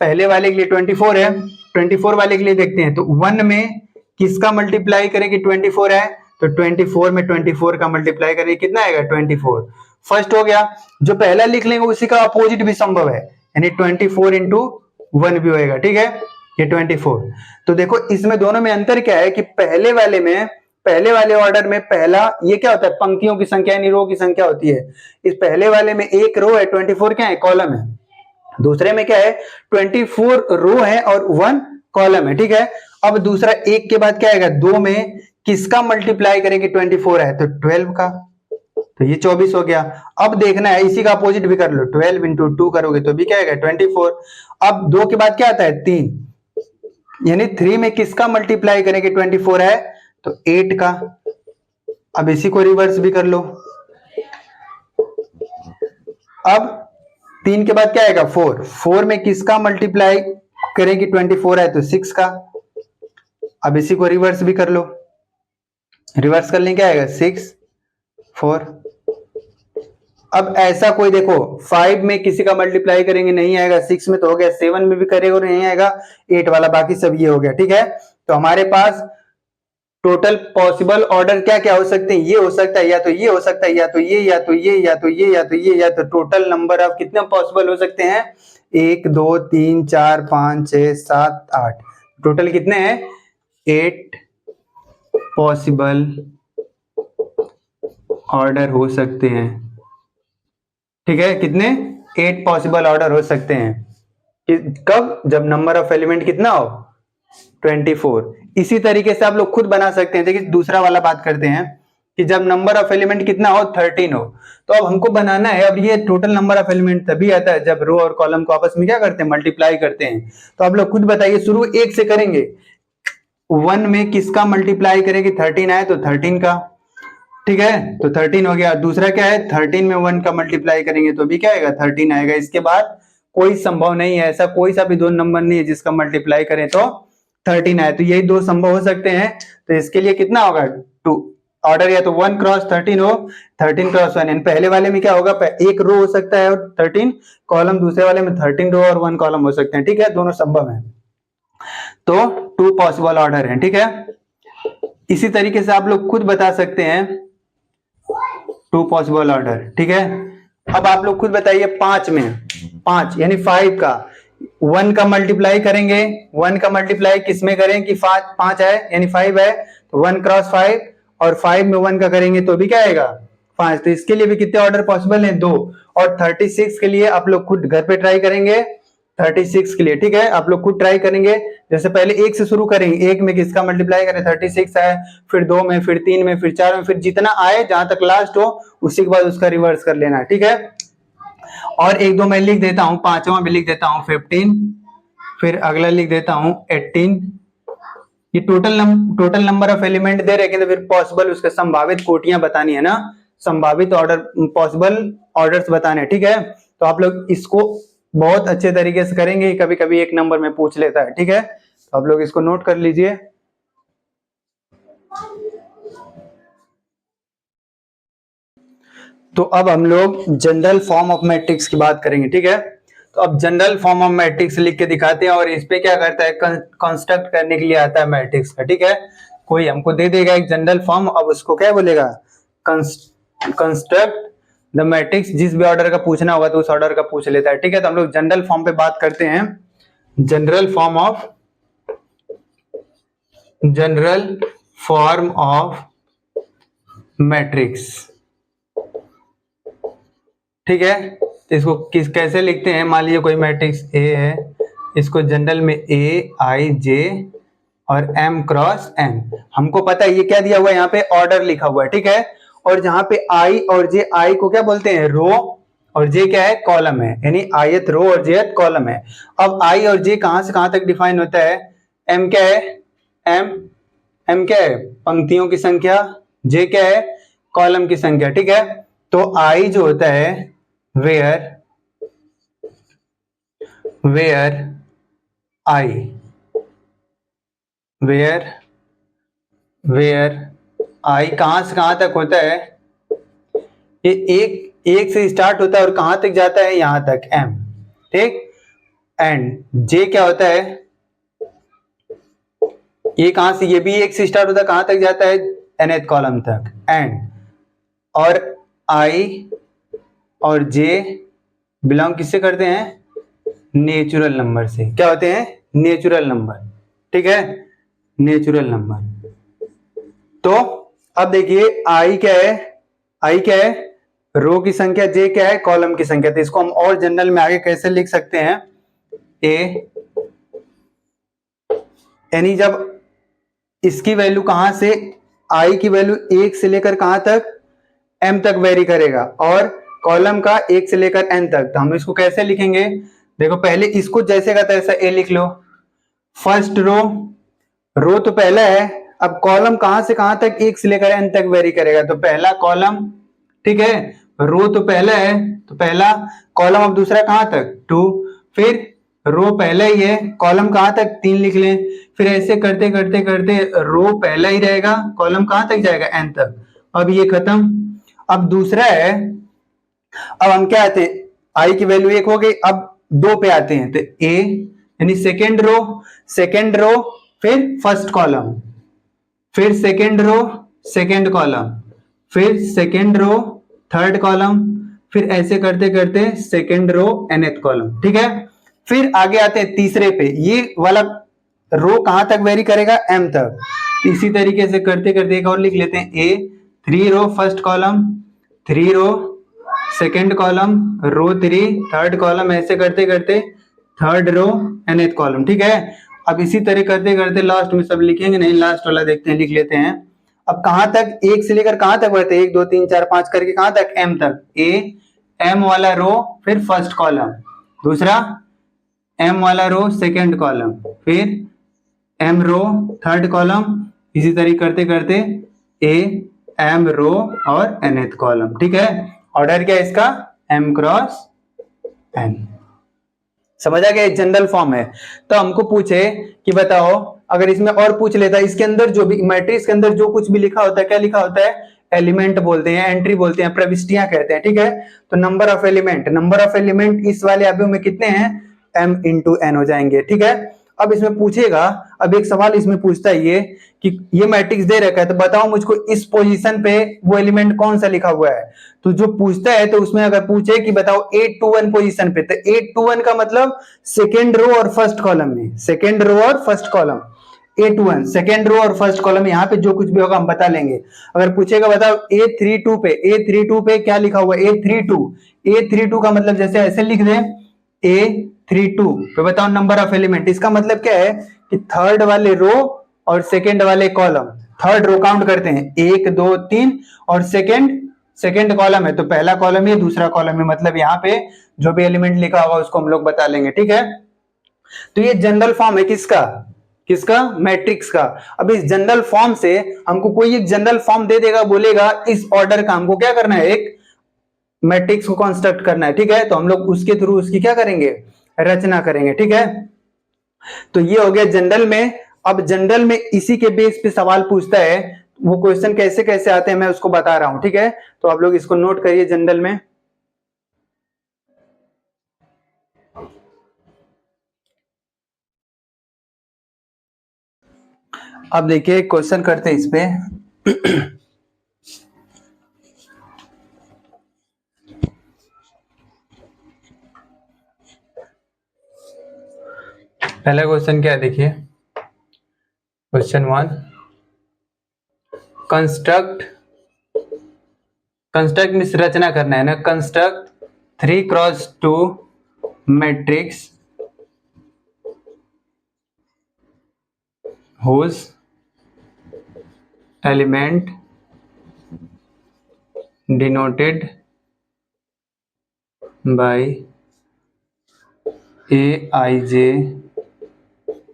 पहले वाले के लिए 24 है, 24 वाले के लिए देखते हैं, तो 1 में किसका मल्टीप्लाई करेंगे 24 है, तो 24 में 24 का मल्टीप्लाई करेंगे कितना आएगा 24, फर्स्ट हो गया। जो पहला लिख लेंगे उसी का अपोजिट भी संभव है, यानी 24 इंटू 1 भी होएगा, ठीक है, ये 24। तो देखो इसमें दोनों में अंतर क्या है कि पहले वाले ऑर्डर में पहला ये क्या होता है, पंक्तियों की संख्या यानी रो की संख्या होती है। इस पहले वाले में एक रो है, 24 क्या है कॉलम है, दूसरे में क्या है 24 रो है और 1 कॉलम है, ठीक है। अब दूसरा एक के बाद क्या आएगा, 2 में किसका मल्टीप्लाई करेंगे 24 है, तो 12 का, तो ये 24 हो गया। अब देखना है इसी का अपोजिट भी कर लो, 12 इंटू 2 करोगे तो भी क्या आएगा 24। अब 2 के बाद क्या आता है 3, यानी 3 में किसका मल्टीप्लाई करेंगे 24 है, तो 8 का। अब इसी को रिवर्स भी कर लो, अब 3 के बाद क्या आएगा 4, 4 में किसका मल्टीप्लाई करेंगे 24 है, तो 6 का। अब इसी को रिवर्स भी कर लो, रिवर्स करने क्या आएगा 6 4। अब ऐसा कोई देखो 5 में किसी का मल्टीप्लाई करेंगे नहीं आएगा, 6 में तो हो गया, 7 में भी करेगा और नहीं आएगा, 8 वाला, बाकी सब ये हो गया, ठीक है। तो हमारे पास टोटल पॉसिबल ऑर्डर क्या क्या हो सकते हैं, ये हो सकता है, या तो ये हो सकता है, या तो ये, या तो ये, या तो ये, या तो ये, या तो टोटल नंबर ऑफ कितने पॉसिबल हो सकते हैं 1 2 3 4 5 6 7 8, टोटल कितने हैं 8 पॉसिबल ऑर्डर हो सकते हैं, ठीक है। कितने 8 पॉसिबल ऑर्डर हो सकते हैं, कब, जब नंबर ऑफ एलिमेंट कितना हो 24। इसी तरीके से आप लोग खुद बना सकते हैं। देखिए दूसरा वाला बात करते हैं कि जब नंबर ऑफ एलिमेंट कितना हो 13 हो, तो अब हमको बनाना है, अब ये टोटल नंबर ऑफ एलिमेंट तभी आता है जब रो और कॉलम को आपस में क्या करते हैं मल्टीप्लाई करते हैं। तो आप लोग खुद बताइए, शुरू 1 से करेंगे, 1 में किसका मल्टीप्लाई करेंगे 13 आए तो 13 का, ठीक है, तो 13 हो गया। दूसरा क्या है 13 में 1 का मल्टीप्लाई करेंगे तो भी क्या आएगा 13 आएगा। इसके बाद कोई संभव नहीं है, ऐसा कोई सा भी दो नंबर नहीं है जिसका मल्टीप्लाई करें तो 13 आए, तो यही दो संभव हो सकते हैं। तो इसके लिए कितना होगा, 2 ऑर्डर, या तो 1 क्रॉस 13 हो, 13 क्रॉस 1। पहले वाले में क्या होगा, एक रो हो सकता है और 13 कॉलम, दूसरे वाले में 13 रो और 1 कॉलम हो सकते हैं। ठीक है, दोनों संभव है, तो 2 पॉसिबल ऑर्डर है। ठीक है, इसी तरीके से आप लोग खुद बता सकते हैं 2 पॉसिबल ऑर्डर। ठीक है, अब आप लोग खुद बताइए 5 में, 5 यानी 5 का 1 का मल्टीप्लाई करेंगे, 1 का मल्टीप्लाई किसमें करें कि 5 है यानी 5 है, तो 1 क्रॉस 5, और 5 में 1 का करेंगे तो भी क्या आएगा, 5। तो इसके लिए भी कितने ऑर्डर पॉसिबल हैं, 2। और 36 के लिए आप लोग खुद घर पे ट्राई करेंगे, 36 के लिए। ठीक है, आप लोग खुद ट्राई करेंगे, जैसे पहले 1 से शुरू करेंगे, 1 में किसका मल्टीप्लाई करें, 36 है, फिर 2 में, फिर 3 में, फिर 4 में, फिर जितना आए जहां तक लास्ट हो उसी के बाद उसका रिवर्स कर लेना है। ठीक है, और 1 2 मैं लिख देता हूं, पांचवा भी लिख देता हूं 15, फिर अगला लिख देता हूं 18। ये टोटल नंबर ऑफ एलिमेंट दे रहे हैं, तो फिर पॉसिबल उसके संभावित कोटियां बतानी है ना, संभावित ऑर्डर, पॉसिबल ऑर्डर्स बताने हैं। ठीक है, तो आप लोग इसको बहुत अच्छे तरीके से करेंगे, कभी कभी एक नंबर में पूछ लेता है। ठीक है, तो आप लोग इसको नोट कर लीजिए। तो अब हम लोग जनरल फॉर्म ऑफ मैट्रिक्स की बात करेंगे। ठीक है, तो अब जनरल फॉर्म ऑफ मैट्रिक्स लिख के दिखाते हैं, और इस पे क्या करता है, कंस्ट्रक्ट करने के लिए आता है मैट्रिक्स का। ठीक है, कोई हमको दे देगा एक जनरल फॉर्म, अब उसको क्या बोलेगा, कंस्ट्रक्ट द मैट्रिक्स, जिस भी ऑर्डर का पूछना होगा तो उस ऑर्डर का पूछ लेता है। ठीक है, तो हम लोग जनरल फॉर्म पे बात करते हैं, जनरल फॉर्म ऑफ मैट्रिक्स। ठीक है, तो इसको कैसे लिखते हैं, मान लीजिए कोई मैट्रिक्स ए है, इसको जनरल में ए आई जे और एम क्रॉस एन, हमको पता है ये क्या दिया हुआ है, यहाँ पे ऑर्डर लिखा हुआ है। ठीक है, और जहां पे आई और जे, आई को क्या बोलते हैं, रो, और जे क्या है, कॉलम है, यानी आयत रो और जे कॉलम है। अब आई और जे कहां से कहां तक डिफाइन होता है, एम क्या है, एम क्या है, पंक्तियों की संख्या, जे क्या है, कॉलम की संख्या। ठीक है, तो आई जो होता है वेयर आई कहां से कहां तक होता है, ये एक से स्टार्ट होता है और कहां तक जाता है, यहां तक एम। ठीक, एंड जे क्या होता है, ये कहां से, ये भी एक से स्टार्ट होता है, कहां तक जाता है, nth कॉलम तक, एंड, और आई और जे बिलोंग किससे करते हैं, नेचुरल नंबर से। क्या होते हैं, नेचुरल नंबर। ठीक है, नेचुरल नंबर। तो अब देखिए आई क्या है, रो की संख्या, जे क्या है, कॉलम की संख्या। तो इसको हम और जनरल में आगे कैसे लिख सकते हैं, ए, यानी जब इसकी वैल्यू कहां से, आई की वैल्यू 1 से लेकर कहां तक, m तक वेरी करेगा, और कॉलम का 1 से लेकर n तक। तो हम इसको कैसे लिखेंगे, देखो पहले इसको जैसे का तैसा ए लिख लो, फर्स्ट रो तो पहला है, अब कॉलम कहां से कहां तक, 1 से लेकर n तक वेरी करेगा, तो पहला कॉलम। ठीक है, रो तो पहला है, तो पहला कॉलम, अब दूसरा कहां तक, 2, फिर रो पहला ही है, कॉलम कहां तक, 3 लिख लें, फिर ऐसे करते करते करते रो पहला ही रहेगा, कॉलम कहां तक जाएगा, n तक। अब ये खत्म। अब दूसरा है, अब हम क्या आते हैं, आई की वैल्यू 1 हो गई, अब 2 पे आते हैं, तो ए यानी सेकेंड रो, फिर फर्स्ट कॉलम, फिर सेकेंड रो, सेकेंड कॉलम, फिर सेकेंड रो, थर्ड कॉलम, फिर ऐसे करते करते सेकेंड रो, nth कॉलम। ठीक है, फिर आगे आते हैं तीसरे पे, ये वाला रो कहां तक वेरी करेगा, m तक। इसी तरीके से करते करते एक और लिख लेते हैं, A 3 row first column, 3 row second column, row 3 third column, ऐसे करते करते थर्ड रो, nth कॉलम। ठीक है, अब इसी तरह करते करते लास्ट में सब लिखेंगे नहीं, लास्ट वाला देखते हैं, लिख लेते हैं। अब कहां तक, 1 से लेकर कहां तक बढ़ते हैं, 1 2 3 4 5 करके कहां तक, m तक। ए m वाला रो, फिर फर्स्ट कॉलम, दूसरा m वाला रो, सेकेंड कॉलम, फिर m रो, थर्ड कॉलम, इसी तरह करते करते a m रो और nth कॉलम। ठीक है, ऑर्डर क्या है इसका, m क्रॉस n। समझ आ गया, जनरल फॉर्म है। तो हमको पूछे कि बताओ अगर इसमें और पूछ लेता है, इसके अंदर जो भी मैट्रिक्स के अंदर जो कुछ भी लिखा होता है, क्या लिखा होता है, एलिमेंट बोलते हैं, एंट्री बोलते हैं, प्रविष्टियां कहते हैं, ठीक है। तो नंबर ऑफ एलिमेंट इस वाले अवयव में कितने हैं, m इंटू एन हो जाएंगे, ठीक है। अब इसमें पूछेगा, अब एक सवाल इसमें पूछता है ये कि ये मैट्रिक्स दे रखा है, तो बताओ मुझको इस पोजीशन पे वो एलिमेंट कौन सा लिखा हुआ है। तो जो पूछता है, तो उसमें अगर पूछे कि बताओ 8 to 1 पोजीशन पे, तो 8 to 1 का मतलब सेकेंड रो और फर्स्ट कॉलम में, सेकेंड रो और first column, 8 to 1 second row और फर्स्ट कॉलम, यहाँ पे जो कुछ भी होगा हम बता लेंगे। अगर पूछेगा बताओ A32 पे क्या लिखा हुआ है, A32 का मतलब जैसे ऐसे लिख दें A32 पे बताओ नंबर ऑफ एलिमेंट, इसका मतलब क्या है कि थर्ड वाले रो और सेकेंड वाले कॉलम, थर्ड रो काउंट करते हैं 1 2 3 और सेकेंड कॉलम है, तो पहला कॉलम है दूसरा कॉलम है, मतलब यहाँ पे जो भी एलिमेंट लिखा होगा उसको हम लोग बता लेंगे, ठीक है। तो ये जनरल फॉर्म है किसका मैट्रिक्स का। अब इस जनरल फॉर्म से हमको कोई एक जनरल फॉर्म दे देगा, बोलेगा इस ऑर्डर का हमको क्या करना है, एक मैट्रिक्स को कंस्ट्रक्ट करना है, ठीक है। तो हम लोग उसके थ्रू उसकी क्या करेंगे, रचना करेंगे, ठीक है। तो ये हो गया जनरल में। अब जनरल में इसी के बेस पे सवाल पूछता है, वो क्वेश्चन कैसे कैसे आते हैं मैं उसको बता रहा हूं, ठीक है। तो आप लोग इसको नोट करिए जनरल में। अब देखिए क्वेश्चन करते हैं इस पे पहला क्वेश्चन क्या है, देखिए क्वेश्चन 1, कंस्ट्रक्ट में रचना करना है ना, construct 3x2 matrix whose element denoted by aij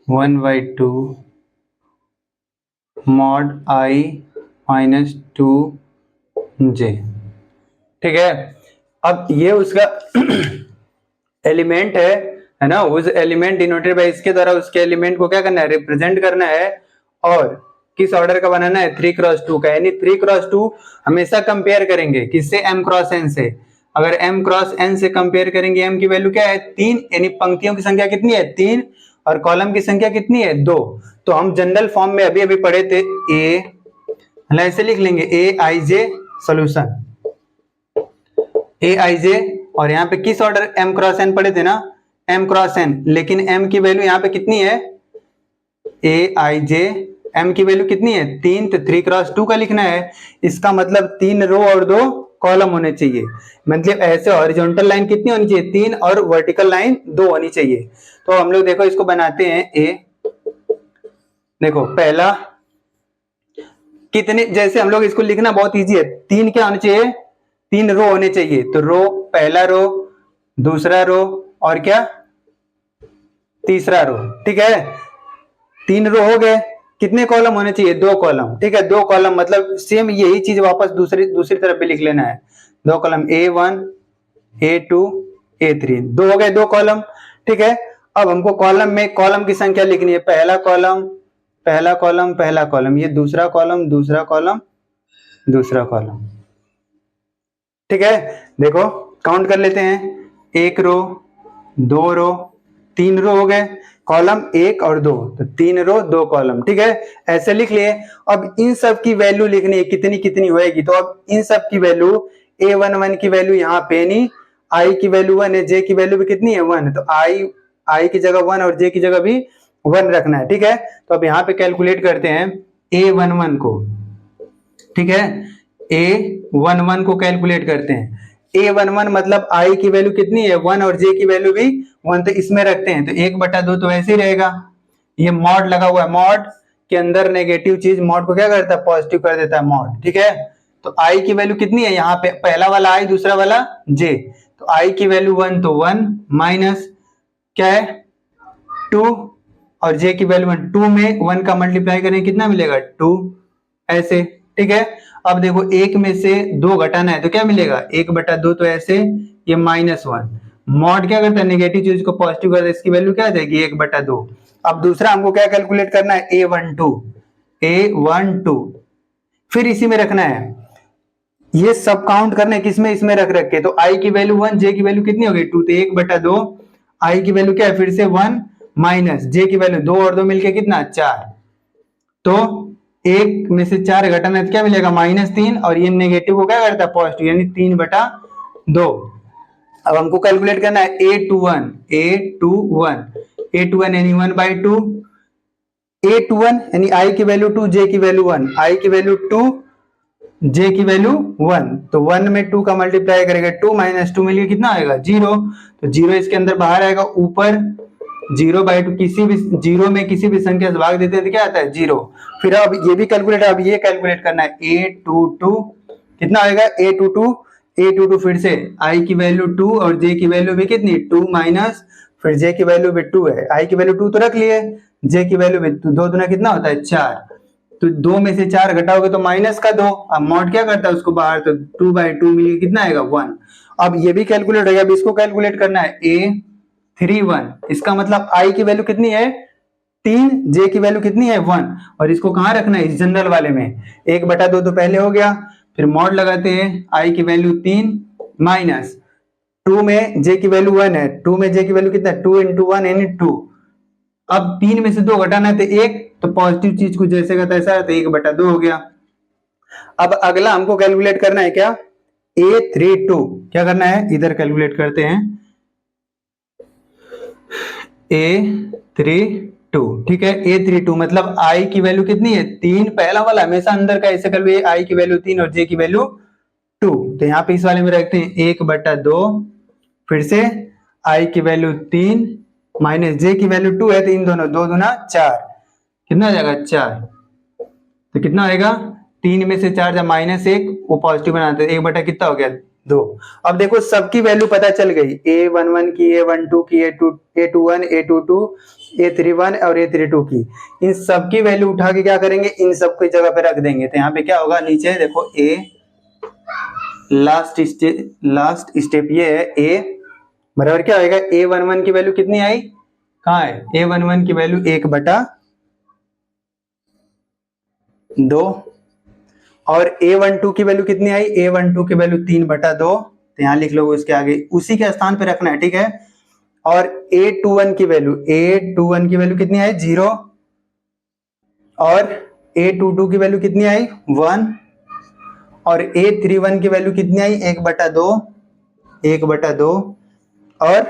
1/2 mod I minus 2j, ठीक है। अब ये उसका एलिमेंट है ना, उस एलिमेंट डिनोटेड बाय, इसके द्वारा उसके एलिमेंट को क्या करना है, रिप्रेजेंट करना है, और किस ऑर्डर का बनाना है, 3x2 का, यानी 3x2 हमेशा कंपेयर करेंगे किससे, m क्रॉस n से। अगर m क्रॉस n से कंपेयर करेंगे, m की वैल्यू क्या है 3, यानी पंक्तियों की संख्या कितनी है 3 और कॉलम की संख्या कितनी है 2। तो हम जनरल फॉर्म में अभी पढ़े थे ऐसे लिख लेंगे aij सोल्यूशन, aij, और यहाँ पे किस ऑर्डर m क्रॉस n पढ़े थे ना, m क्रॉस n, लेकिन m की वैल्यू यहाँ पे कितनी है, aij m की वैल्यू कितनी है 3, तो 3x2 का लिखना है। इसका मतलब 3 रो और 2 कॉलम होने चाहिए, मतलब ऐसे हॉरिजॉन्टल लाइन कितनी होनी चाहिए 3 और वर्टिकल लाइन 2 होनी चाहिए। तो हम लोग देखो इसको बनाते हैं देखो पहला कितने, जैसे हम लोग इसको लिखना बहुत इजी है, 3 क्या होने चाहिए, 3 रो होने चाहिए, तो रो, पहला रो, दूसरा रो और क्या तीसरा रो, ठीक है। 3 रो हो गए, कितने कॉलम होने चाहिए 2 कॉलम, ठीक है। 2 कॉलम मतलब सेम यही चीज वापस दूसरी तरफ भी लिख लेना है, 2 कॉलम A1 A2 A3, 2 हो गए 2 कॉलम, ठीक है। अब हमको कॉलम में कॉलम की संख्या लिखनी है, पहला कॉलम पहला कॉलम पहला कॉलम, ये दूसरा कॉलम दूसरा कॉलम दूसरा कॉलम, ठीक है। देखो काउंट कर लेते हैं, 1 रो 2 रो 3 रो हो गए, कॉलम 1 और 2, तो 3 रो 2 कॉलम, ठीक है, ऐसे लिख लिए। अब इन सब की वैल्यू लिखनी है कितनी कितनी होएगी, तो अब इन सब की वैल्यू A11 की वैल्यू यहाँ पे नहीं, I की वैल्यू 1 है, J की वैल्यू भी कितनी है 1, तो I की जगह 1 और J की जगह भी 1 रखना है, ठीक है। तो अब यहाँ पे कैलकुलेट करते हैं A11 को, ठीक है, A11 को कैलकुलेट करते हैं। A11 मतलब I की वैल्यू कितनी है 1 और J की वैल्यू भी 1, तो इसमें रखते हैं, तो 1/2 तो ऐसे ही रहेगा, ये मॉड लगा हुआ है, मॉड के अंदर नेगेटिव चीज मॉड को क्या करता है, पॉजिटिव कर देता है मॉड, ठीक है। तो I की वैल्यू कितनी है यहाँ पे, पहला वाला I दूसरा वाला J, तो I की वैल्यू 1, तो 1 माइनस क्या है 2 और J की वैल्यू 1, 2 में 1 का मल्टीप्लाई करें कितना मिलेगा 2, ऐसे, ठीक है। अब देखो 1 में से 2 घटाना है तो क्या मिलेगा 1/2, तो ऐसे ये -1, मॉड क्या करता है नेगेटिव चीज को पॉजिटिव करता है, इसकी वैल्यू क्या आ जाएगी 1/2, अब दूसरा हमको क्या कैलकुलेट करना है, A12 फिर इसी में रखना है, ये सब काउंट करने किसमें, इसमें रख के। तो i की वैल्यू 1, j की वैल्यू कितनी हो गई 2, तो 1/2, i की वैल्यू क्या है फिर से 1 माइनस j की वैल्यू 2 और 2 मिलके कितना 4, तो 1 में से 4 घटाना तो क्या मिलेगा -3, और ये नेगेटिव को क्या करता है पॉजिटिव, यानी 3/2। अब हमको कैलकुलेट करना है A21 यानी 1/2, A21 यानी i की वैल्यू 2, j की वैल्यू 1, i की वैल्यू 2, j की वैल्यू 1, तो 1 में 2 का मल्टीप्लाई करेगा 2 - 2 मिलके कितना आएगा 0, तो 0 इसके अंदर बाहर आएगा, ऊपर 0/2 किसी भी 0 में किसी भी संख्या से भाग देते हैं तो क्या आता है 0। फिर अब ये भी कैलकुलेट, अब ये कैलकुलेट करना है A22 कितना आएगा A22 फिर से i की वैल्यू 2 और j की वैल्यू भी कितनी 2 माइनस, फिर j की वैल्यू भी 2 है, i की वैल्यू 2 तो रख लिए, j की वैल्यू भी 2 दूना कितना होता है 4, तो 2 में से 4 घटाओगे तो -2, अब मॉड क्या करता है उसको बाहर, तो 2/2 मिलेगा कितना आएगा 1। अब ये भी कैलकुलेट हो गया, अब इसको कैलकुलेट करना है A31, इसका मतलब i की वैल्यू कितनी है 3, j की वैल्यू कितनी है 1, और इसको कहाँ रखना है इस जनरल वाले में, 1/2 तो पहले हो गया, फिर मॉड लगाते हैं, i की वैल्यू 3 माइनस 2 में j की वैल्यू 1 है, 2 में j की वैल्यू कितना 2 × 1 यानी 2, अब 3 में से 2 घटाना है तो 1, तो पॉजिटिव चीज को जैसे का तैसा है, तो 1/2 हो गया। अब अगला हमको कैलकुलेट करना है क्या A32, क्या करना है इधर कैलकुलेट करते हैं A32, ठीक है A32 मतलब i की वैल्यू कितनी है 3, पहला वाला हमेशा अंदर का ऐसे कर लो, i की वैल्यू 3 और j की वैल्यू 2, तो यहाँ पे इस वाले में रखते हैं 1/2, फिर से i की वैल्यू 3 माइनस j की वैल्यू 2 है, तो इन दोनों 2 दूना 4, कितना आ जाएगा 4, तो कितना आएगा 3 में से 4 जब -1 वो पॉजिटिव बनाते हैं, 1 बटा कितना हो गया 2। अब देखो सबकी वैल्यू पता चल गई, A11 की, A12 की, A21, A22, A31 और A32 की, इन सबकी वैल्यू उठा के क्या करेंगे इन सबकी जगह पे रख देंगे, तो यहाँ पे क्या होगा नीचे देखो A लास्ट स्टेप ये है A बराबर क्या होगा A11 की वैल्यू कितनी आई, कहाँ है A11 की वैल्यू 1/2, और A12 की वैल्यू कितनी आई, A12 की वैल्यू 3/2, तो यहाँ लिख लो उसके आगे उसी के स्थान पे रखना है, ठीक है। और A21 की वैल्यू कितनी आई 0, और A22 की वैल्यू कितनी आई 1, और A31 की वैल्यू कितनी आई 1/2, और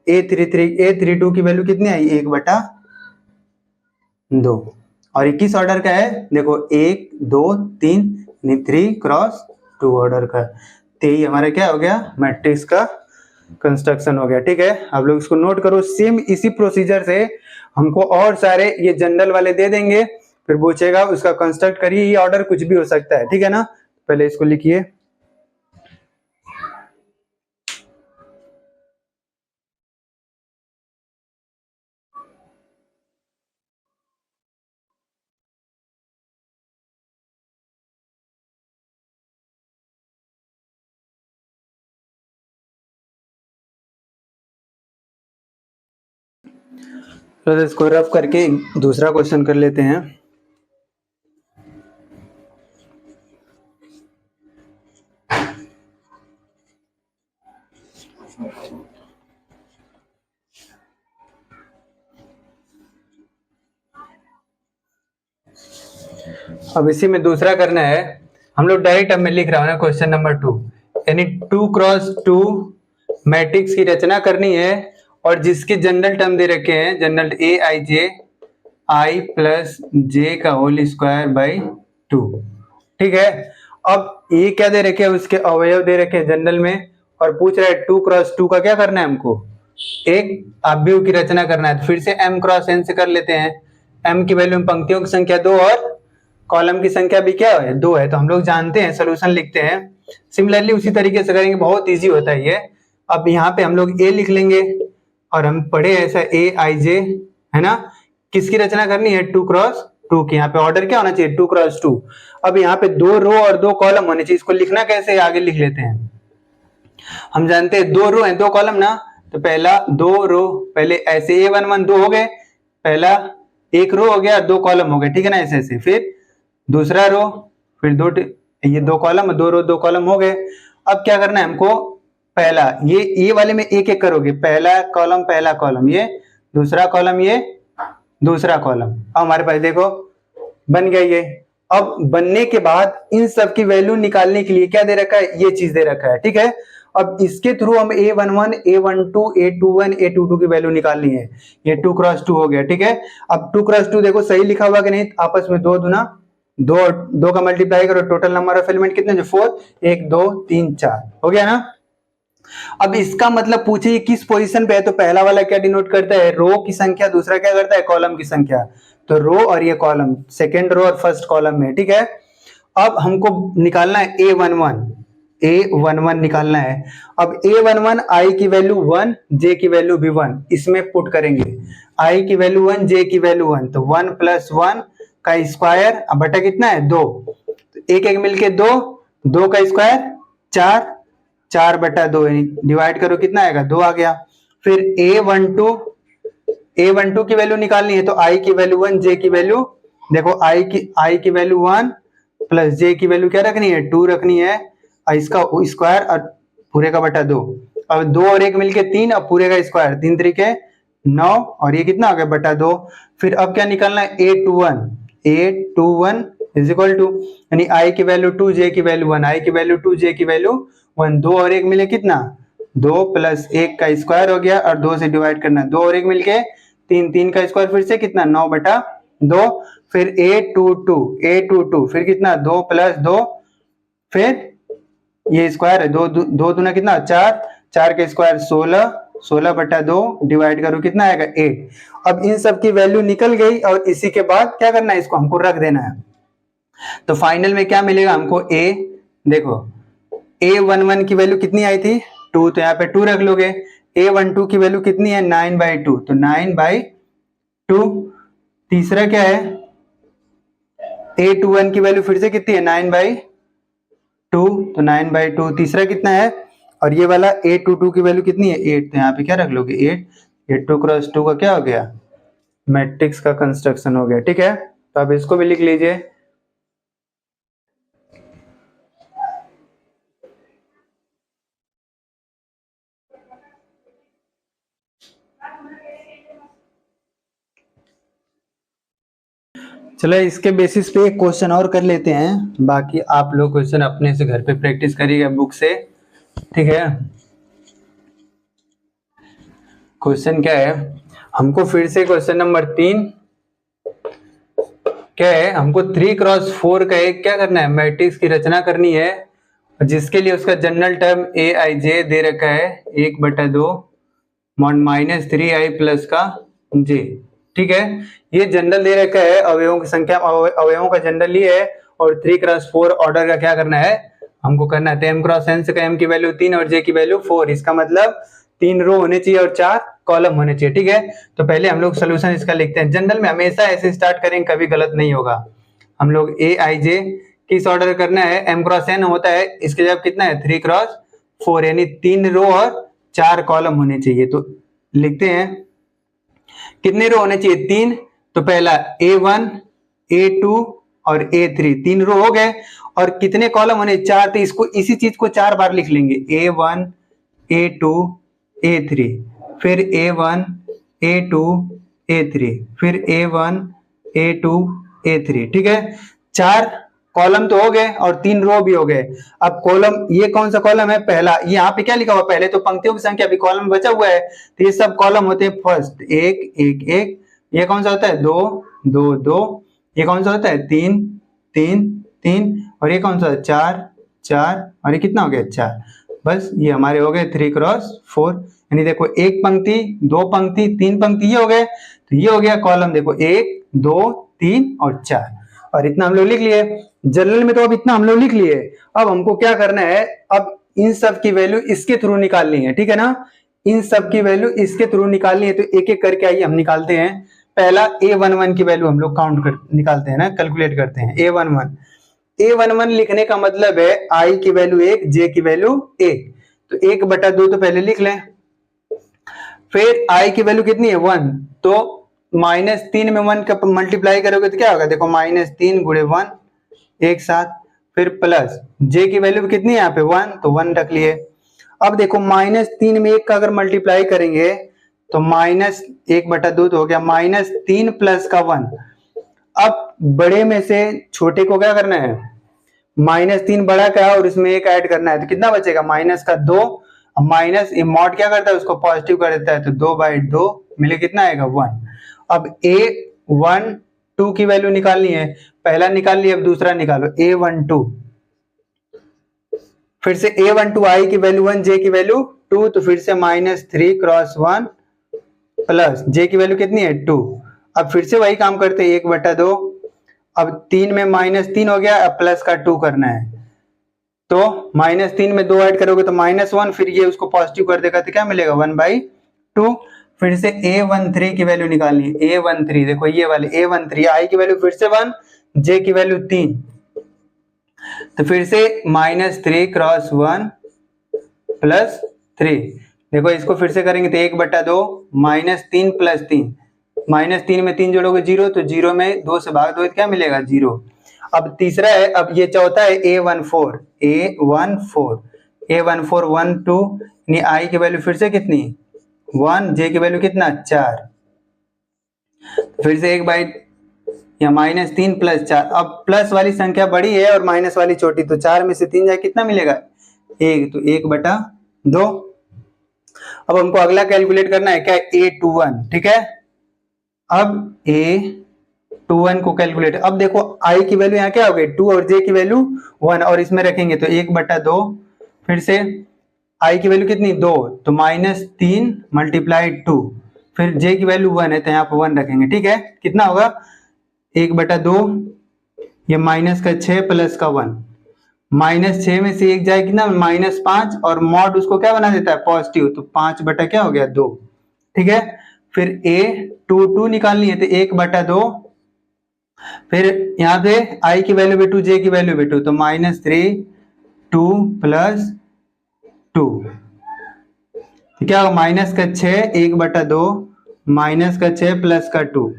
A32 की वैल्यू कितनी आई 1/2, और 21 ऑर्डर का है देखो 1 2 3 3 क्रॉस 2 ऑर्डर का, तो ये हमारा क्या हो गया मैट्रिक्स का कंस्ट्रक्शन हो गया, ठीक है। आप लोग इसको नोट करो, सेम इसी प्रोसीजर से हमको और सारे ये जनरल वाले दे देंगे, फिर पूछेगा उसका कंस्ट्रक्ट करिए, ये ऑर्डर कुछ भी हो सकता है, ठीक है ना। पहले इसको लिखिए, तो इसको रफ करके दूसरा क्वेश्चन कर लेते हैं। अब इसी में दूसरा करना है, हम लोग डायरेक्ट अब मैं लिख रहा हूं ना क्वेश्चन नंबर 2, यानी 2x2 मैट्रिक्स की रचना करनी है, और जिसके जनरल टर्म दे रखे हैं general Aij i plus j का होल स्क्वायर बाई 2, ठीक है। अब ये क्या दे रखे हैं उसके अवयव दे रखे हैं जनरल में, और पूछ रहा है 2x2 का क्या करना है हमको एक अवयव की रचना करना है, तो फिर से m क्रॉस n से कर लेते हैं, m की वैल्यू में पंक्तियों की संख्या 2 और कॉलम की संख्या भी क्या है 2 है, तो हम लोग जानते हैं सोल्यूशन लिखते हैं, सिमिलरली उसी तरीके से करेंगे, बहुत इजी होता है ये। अब यहाँ पे हम लोग a लिख लेंगे, और हम पढ़े ऐसा Aij है ना, किसकी रचना करनी है 2x2 की, यहाँ पे ऑर्डर क्या होना चाहिए 2x2। अब यहाँ पे 2 रो और 2 कॉलम होने चाहिए, इसको लिखना कैसे आगे लिख लेते हैं, हम जानते हैं 2 रो है 2 कॉलम ना, तो पहला 2 रो पहले ऐसे A11 2 हो गए, पहला एक रो हो गया, दो कॉलम हो गए, ठीक है ना, ऐसे ऐसे। फिर दूसरा रो, फिर ये दो कॉलम, दो रो दो कॉलम हो गए। अब क्या करना है हमको, पहला ये वाले में एक एक करोगे, पहला कॉलम ये, दूसरा कॉलम ये, दूसरा कॉलम। अब हमारे पास देखो बन गया ये। अब बनने के बाद इन सब की वैल्यू निकालने के लिए क्या दे रखा है, ये चीज दे रखा है, ठीक है। अब इसके थ्रू हम A11, A12, A21, A22 की वैल्यू निकालनी है। ये 2 क्रॉस 2 हो गया, ठीक है। अब 2 क्रॉस 2 देखो सही लिखा हुआ कि नहीं, आपस में दो दुना दो, दो का मल्टीप्लाई करो, टोटल नंबर ऑफ एलिमेंट कितने जो 4, 1 2 3 4 हो गया ना। अब इसका मतलब पूछे किस पोजीशन पे है, तो पहला वाला क्या डिनोट करता है, रो की संख्या, दूसरा क्या करता है, कॉलम की संख्या। तो रो और ये कॉलम, सेकेंड रो और फर्स्ट कॉलम में, ठीक है। अब हमको निकालना है A11 निकालना है। अब A11 I की वैल्यू 1, J की वैल्यू भी 1, इसमें पुट करेंगे। I की वैल्यू 1, J की वैल्यू 1, तो 1 + 1 का स्क्वायर, अब बटा कितना है 2, एक एक मिलके 2, 2 का स्क्वायर 4, 4 बटा 2, डिवाइड करो कितना आएगा 2 आ गया। फिर A12 की वैल्यू निकालनी है, तो I की वैल्यू 1, J की वैल्यू, देखो I की वैल्यू 1 प्लस J की वैल्यू क्या रखनी है 2 रखनी है, और इसका स्क्वायर और पूरे का बटा 2। अब 2 और 1 मिलके 3, अब पूरे का स्क्वायर, 3 3 9, और ये कितना आ गया बटा 2। फिर अब क्या निकालना है A21 इज इक्वल टू, यानी I की वैल्यू 2, J की वैल्यू 1, I की वैल्यू 2, J की वैल्यू 1, 2 और 1 मिले कितना 2 प्लस 1 का स्क्वायर हो गया, और 2 से डिवाइड करना, 2 और 1 मिलके 3, 3 का स्क्वायर फिर से कितना 9 बटा 2। फिर A22 फिर कितना 2 + 2, फिर ये स्क्वायर है, दो दूना कितना 4, 4 के स्क्वायर 16, 16 बटा 2, डिवाइड करो कितना आएगा 8। अब इन सब की वैल्यू निकल गई, और इसी के बाद क्या करना है, इसको हमको रख देना है। तो फाइनल में क्या मिलेगा हमको, देखो A11 की वैल्यू कितनी आई थी 2, तो यहाँ पे 2 रख लोगे। A12 की वैल्यू कितनी है 9/2, तो 9/2। तीसरा क्या है, A21 की वैल्यू फिर से कितनी है 9/2, तो 9/2 तीसरा कितना है, और ये वाला A22 की वैल्यू कितनी है 8, तो यहाँ पे क्या रख लोगे 8। ये 2 क्रॉस 2 का क्या हो गया, मैट्रिक्स का कंस्ट्रक्शन हो गया, ठीक है। तो आप इसको भी लिख लीजिए। चलो इसके बेसिस पे एक क्वेश्चन और कर लेते हैं, बाकी आप लोग क्वेश्चन अपने से घर पे प्रैक्टिस करिएगा बुक से, ठीक है। क्वेश्चन क्या है, हमको फिर से क्वेश्चन नंबर 3 क्या है, हमको 3 क्रॉस 4 का एक क्या करना है, मैट्रिक्स की रचना करनी है, जिसके लिए उसका जनरल टर्म Aij दे रखा है 1/2 -3i प्लस का j, ठीक है। ये जनरल दे रखा है, अवयवों की संख्या, अवयवों का जनरल ये है, और 3 क्रॉस 4 ऑर्डर का क्या करना है हमको करना है। तो m क्रॉस n से m की वैल्यू 3 और j की वैल्यू 4, इसका मतलब 3 रो होने चाहिए और 4 कॉलम होने चाहिए, ठीक है। तो पहले हम लोग सोल्यूशन इसका लिखते हैं। जनरल में हमेशा ऐसे स्टार्ट करेंगे, कभी गलत नहीं होगा। हम लोग Aij किस ऑर्डर करना है, m क्रॉस n होता है, इसके जब कितना है 3 क्रॉस 4, यानी 3 रो और 4 कॉलम होने चाहिए। तो लिखते हैं कितने रो होने चाहिए 3, तो पहला A1, A2 और A3, 3 रो हो गए, और कितने कॉलम होने 4, तो इसको इसी चीज को 4 बार लिख लेंगे, A1, A2, A3, फिर A1, A2, A3, फिर A1, A2, A3, ठीक है। 4 कॉलम तो हो गए और 3 रो भी हो गए। अब कॉलम, ये कौन सा कॉलम है पहला, यहाँ पे क्या लिखा हुआ पहले तो पंक्तियों की संख्या, अभी कॉलम बचा हुआ है, तो ये सब कॉलम होते हैं फर्स्ट 1 1 1, ये कौन सा होता है 2 2 2, ये कौन सा होता है 3 3 3, और ये कौन सा 4 4, और ये कितना हो गया 4। बस ये हमारे हो गए 3 क्रॉस 4, यानी देखो एक पंक्ति, दो पंक्ति, 3 पंक्ति ये हो गए, तो ये हो गया कॉलम, देखो 1 2 3 और 4, और इतना हम लोग लिख लिए। जनरल में तो अब इतना हम लोग लिख लिए। अब हमको क्या करना है, अब इन सब की वैल्यू इसके थ्रू निकालनी है, ठीक है ना। इन सब की वैल्यू इसके थ्रू निकालनी है, तो एक एक करके आइए हम निकालते हैं। पहला A11 की वैल्यू हम लोग निकालते हैं ना, कैलकुलेट करते हैं। A11 लिखने का मतलब है I की वैल्यू 1, J की वैल्यू 1, तो 1/2 तो पहले लिख लें। फिर I की वैल्यू कितनी है 1, तो -3 में 1 का मल्टीप्लाई करोगे तो क्या होगा, देखो -3 गुणे 1 एक साथ, फिर प्लस जे की वैल्यू कितनी है यहाँ पे 1, तो 1 रख लिए। अब देखो -3 में 1 का अगर मल्टीप्लाई करेंगे तो -1/2 तो हो गया -3 प्लस का 1। अब बड़े में से छोटे को क्या करना है, -3 बड़ा का है और इसमें 1 ऐड करना है, तो कितना बचेगा -2। अब माइनस मॉड क्या करता है, उसको पॉजिटिव कर देता है, तो 2/2 मिले कितना आएगा 1। अब A12 की वैल्यू निकालनी है, पहला निकाल लिया, अब दूसरा निकालो A12। फिर से A12 I की वैल्यू 1, J की वैल्यू 2, तो फिर से -3 क्रॉस 1 प्लस J की वैल्यू कितनी है 2। अब फिर से वही काम करते हैं 1/2। अब 3 में -3 हो गया, अब प्लस का 2 करना है, तो -3 में 2 ऐड करोगे तो -1, फिर ये उसको पॉजिटिव कर देगा तो क्या मिलेगा 1/2। फिर से A13 की वैल्यू निकालनी है, A13 देखो ये वाले A13 I की वैल्यू फिर से 1, J की वैल्यू 3, तो फिर से -3 क्रॉस 1 प्लस 3। देखो इसको फिर से करेंगे तो 1/2 -3 प्लस 3, -3 में 3 जोड़ोगे 0, तो 0 में 2 से भाग दो तो क्या मिलेगा 0। अब तीसरा है, अब ये चौथा है A14 1 2, यानी I की वैल्यू फिर से कितनी 1, J की वैल्यू कितना 4, फिर से 1/, या -3 प्लस 4। अब प्लस वाली संख्या बड़ी है और माइनस वाली छोटी, तो 4 में से 3 जाए कितना मिलेगा 1, तो 1/2। अब हमको अगला कैलकुलेट करना है क्या, A21, ठीक है। अब A21 को कैलकुलेट, अब देखो I की वैल्यू यहाँ क्या हो गई 2 और J की वैल्यू 1, और इसमें रखेंगे तो 1/2, फिर से I की वैल्यू कितनी 2, तो -3 मल्टीप्लाई 2, फिर J की वैल्यू 1 है तो यहाँ पे 1 रखेंगे, ठीक है। कितना होगा 1/2, ये -6 प्लस का 1, -6 में से 1 जाए कितना -5, और मॉड उसको क्या बना देता है पॉजिटिव, तो 5 बटा क्या हो गया 2, ठीक है। फिर A22 निकालनी है तो 1/2, फिर यहाँ पे I की वैल्यू भी 2, J की वैल्यू भी 2, तो -3 2 प्लस 2, क्या होगा -6 1/2 -6 प्लस का 2,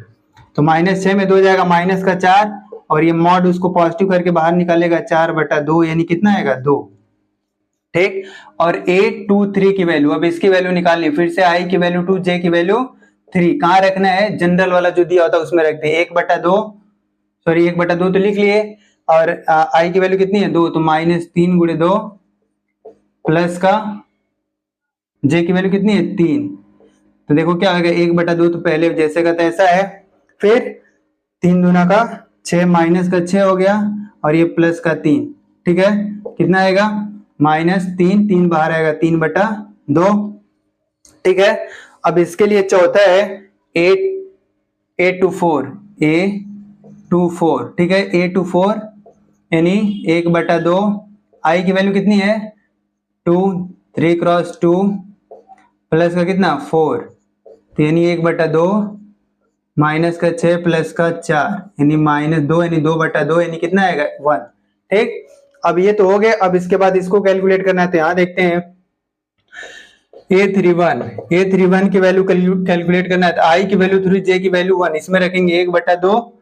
तो -6 में 2 जाएगा -4, और ये मॉड उसको पॉजिटिव करके बाहर निकालेगा 4/2, यानी कितना आएगा 2, ठीक। और A23 की वैल्यू, अब इसकी वैल्यू निकालनी, फिर से I की वैल्यू 2, J की वैल्यू 3, कहाँ रखना है जनरल वाला जो दिया होता है उसमें रखते हैं, 1/2, सॉरी 1/2 तो लिख लिए, और I की वैल्यू कितनी है 2, तो -3 गुणे 2 प्लस का J की वैल्यू कितनी है 3, तो देखो क्या होगा 1/2, तो पहले जैसे का तैसा है, फिर 3 दूना का 6 माइनस का 6 हो गया, और ये प्लस का 3, ठीक है। कितना आएगा -3, 3 बाहर आएगा 3/2, ठीक है। अब इसके लिए चौथा है A24, ठीक है, A24 यानी 1/2, I की वैल्यू कितनी है 2, 3 क्रॉस 2 प्लस का कितना 4, तो यानी 1/2 माइनस का 6 प्लस का 4, यानी -2, यानी 2/2, यानी कितना आएगा 1, ठीक। अब ये तो हो गया, अब इसके बाद इसको कैलकुलेट करना है, तो यहाँ देखते हैं A31 की वैल्यू कैलकुलेट करना है, तो I की वैल्यू 3, J की वैल्यू 1, इसमें रखेंगे 1/2,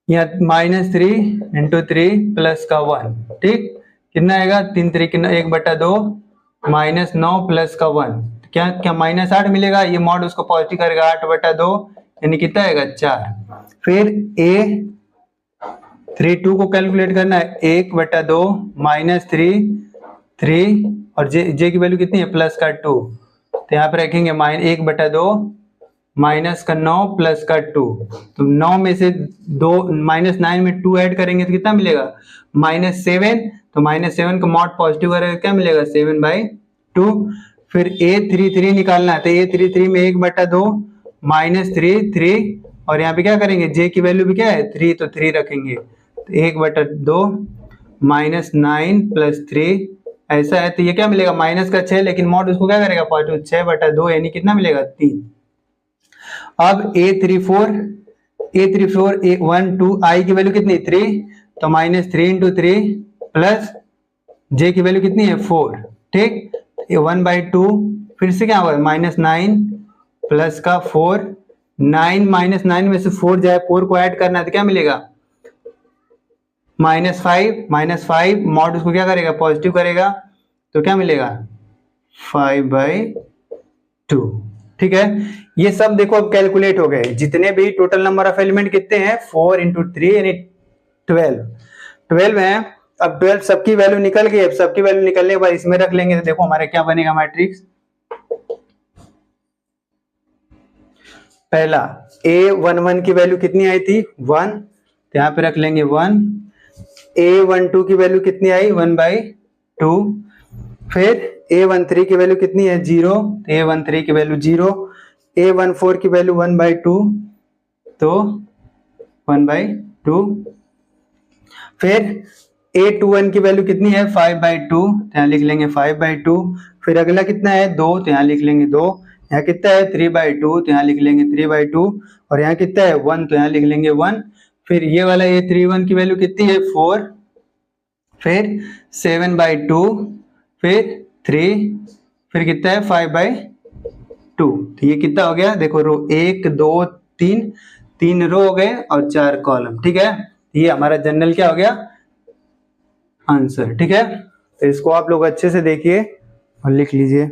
या -3 × 3 प्लस का 1, ठीक। कितना आएगा 3 3 1/2 -9 प्लस का 1, क्या क्या -8 मिलेगा, ये मॉड उसको पॉजिटिव करेगा 8/2, यानी कितना आएगा 4। फिर A32 को कैलकुलेट करना है, 1/2 -3 और J की वैल्यू कितनी है प्लस का 2, तो यहाँ पे रखेंगे 1/2 -9 प्लस का 2, तो 9 में से 2 -9 में 2 ऐड करेंगे तो कितना मिलेगा -7, तो -7 का मॉड पॉजिटिव करेगा क्या मिलेगा 7/2। फिर A33 निकालना है, तो A33 में 1/2 -3 और यहाँ पे क्या करेंगे J की वैल्यू भी क्या है 3, तो 3 रखेंगे, तो 1/2 -9 प्लस 3 ऐसा है, तो ये क्या मिलेगा माइनस का 6, लेकिन मॉड उसको क्या करेगा पॉजिटिव 6/2, यानी कितना मिलेगा 3। अब A34 1 2 I की वैल्यू कितनी 3, तो -3 × 3 प्लस J की वैल्यू कितनी है 4, ठीक। 1/2, फिर से क्या होगा -9 प्लस का 4, 9 माइनस 9 में से 4 जाए, 4 को ऐड करना है तो क्या मिलेगा, -5 मॉड उसको क्या करेगा, पॉजिटिव करेगा, तो क्या मिलेगा 5/2। ठीक है, ये सब देखो अब कैलकुलेट हो गए, जितने भी टोटल नंबर ऑफ एलिमेंट कितने हैं 4 × 3 यानी 12 है। अब 12 सबकी वैल्यू निकल गई, अब सबकी वैल्यू निकलने के बाद इसमें रख लेंगे तो देखो हमारा क्या बनेगा मैट्रिक्स। पहला A11 की वैल्यू कितनी आई थी 1, तो यहाँ पे रख लेंगे 1। A12 की वैल्यू कितनी आई 1/2। फिर A13 की वैल्यू कितनी है 0, तो A13 की वैल्यू 0। A14 की वैल्यू 1/2, तो 1/2। फिर A21 की वैल्यू कितनी है 5/2, तो यहाँ लिख लेंगे 5/2। फिर अगला कितना है 2, तो यहाँ लिख लेंगे 2। यहाँ कितना है 3/2, तो यहाँ लिख लेंगे 3/2। और यहाँ कितना है 1, तो यहाँ लिख लेंगे 1। फिर ये वाला A31 की वैल्यू कितनी है 4। फिर 7/2, फिर 3, फिर कितना है 5/2। तो ये कितना हो गया, देखो रो 1 2 3, 3 रो हो गए और 4 कॉलम। ठीक है, ये हमारा जनरल क्या हो गया आंसर। ठीक है, तो इसको आप लोग अच्छे से देखिए और लिख लीजिए।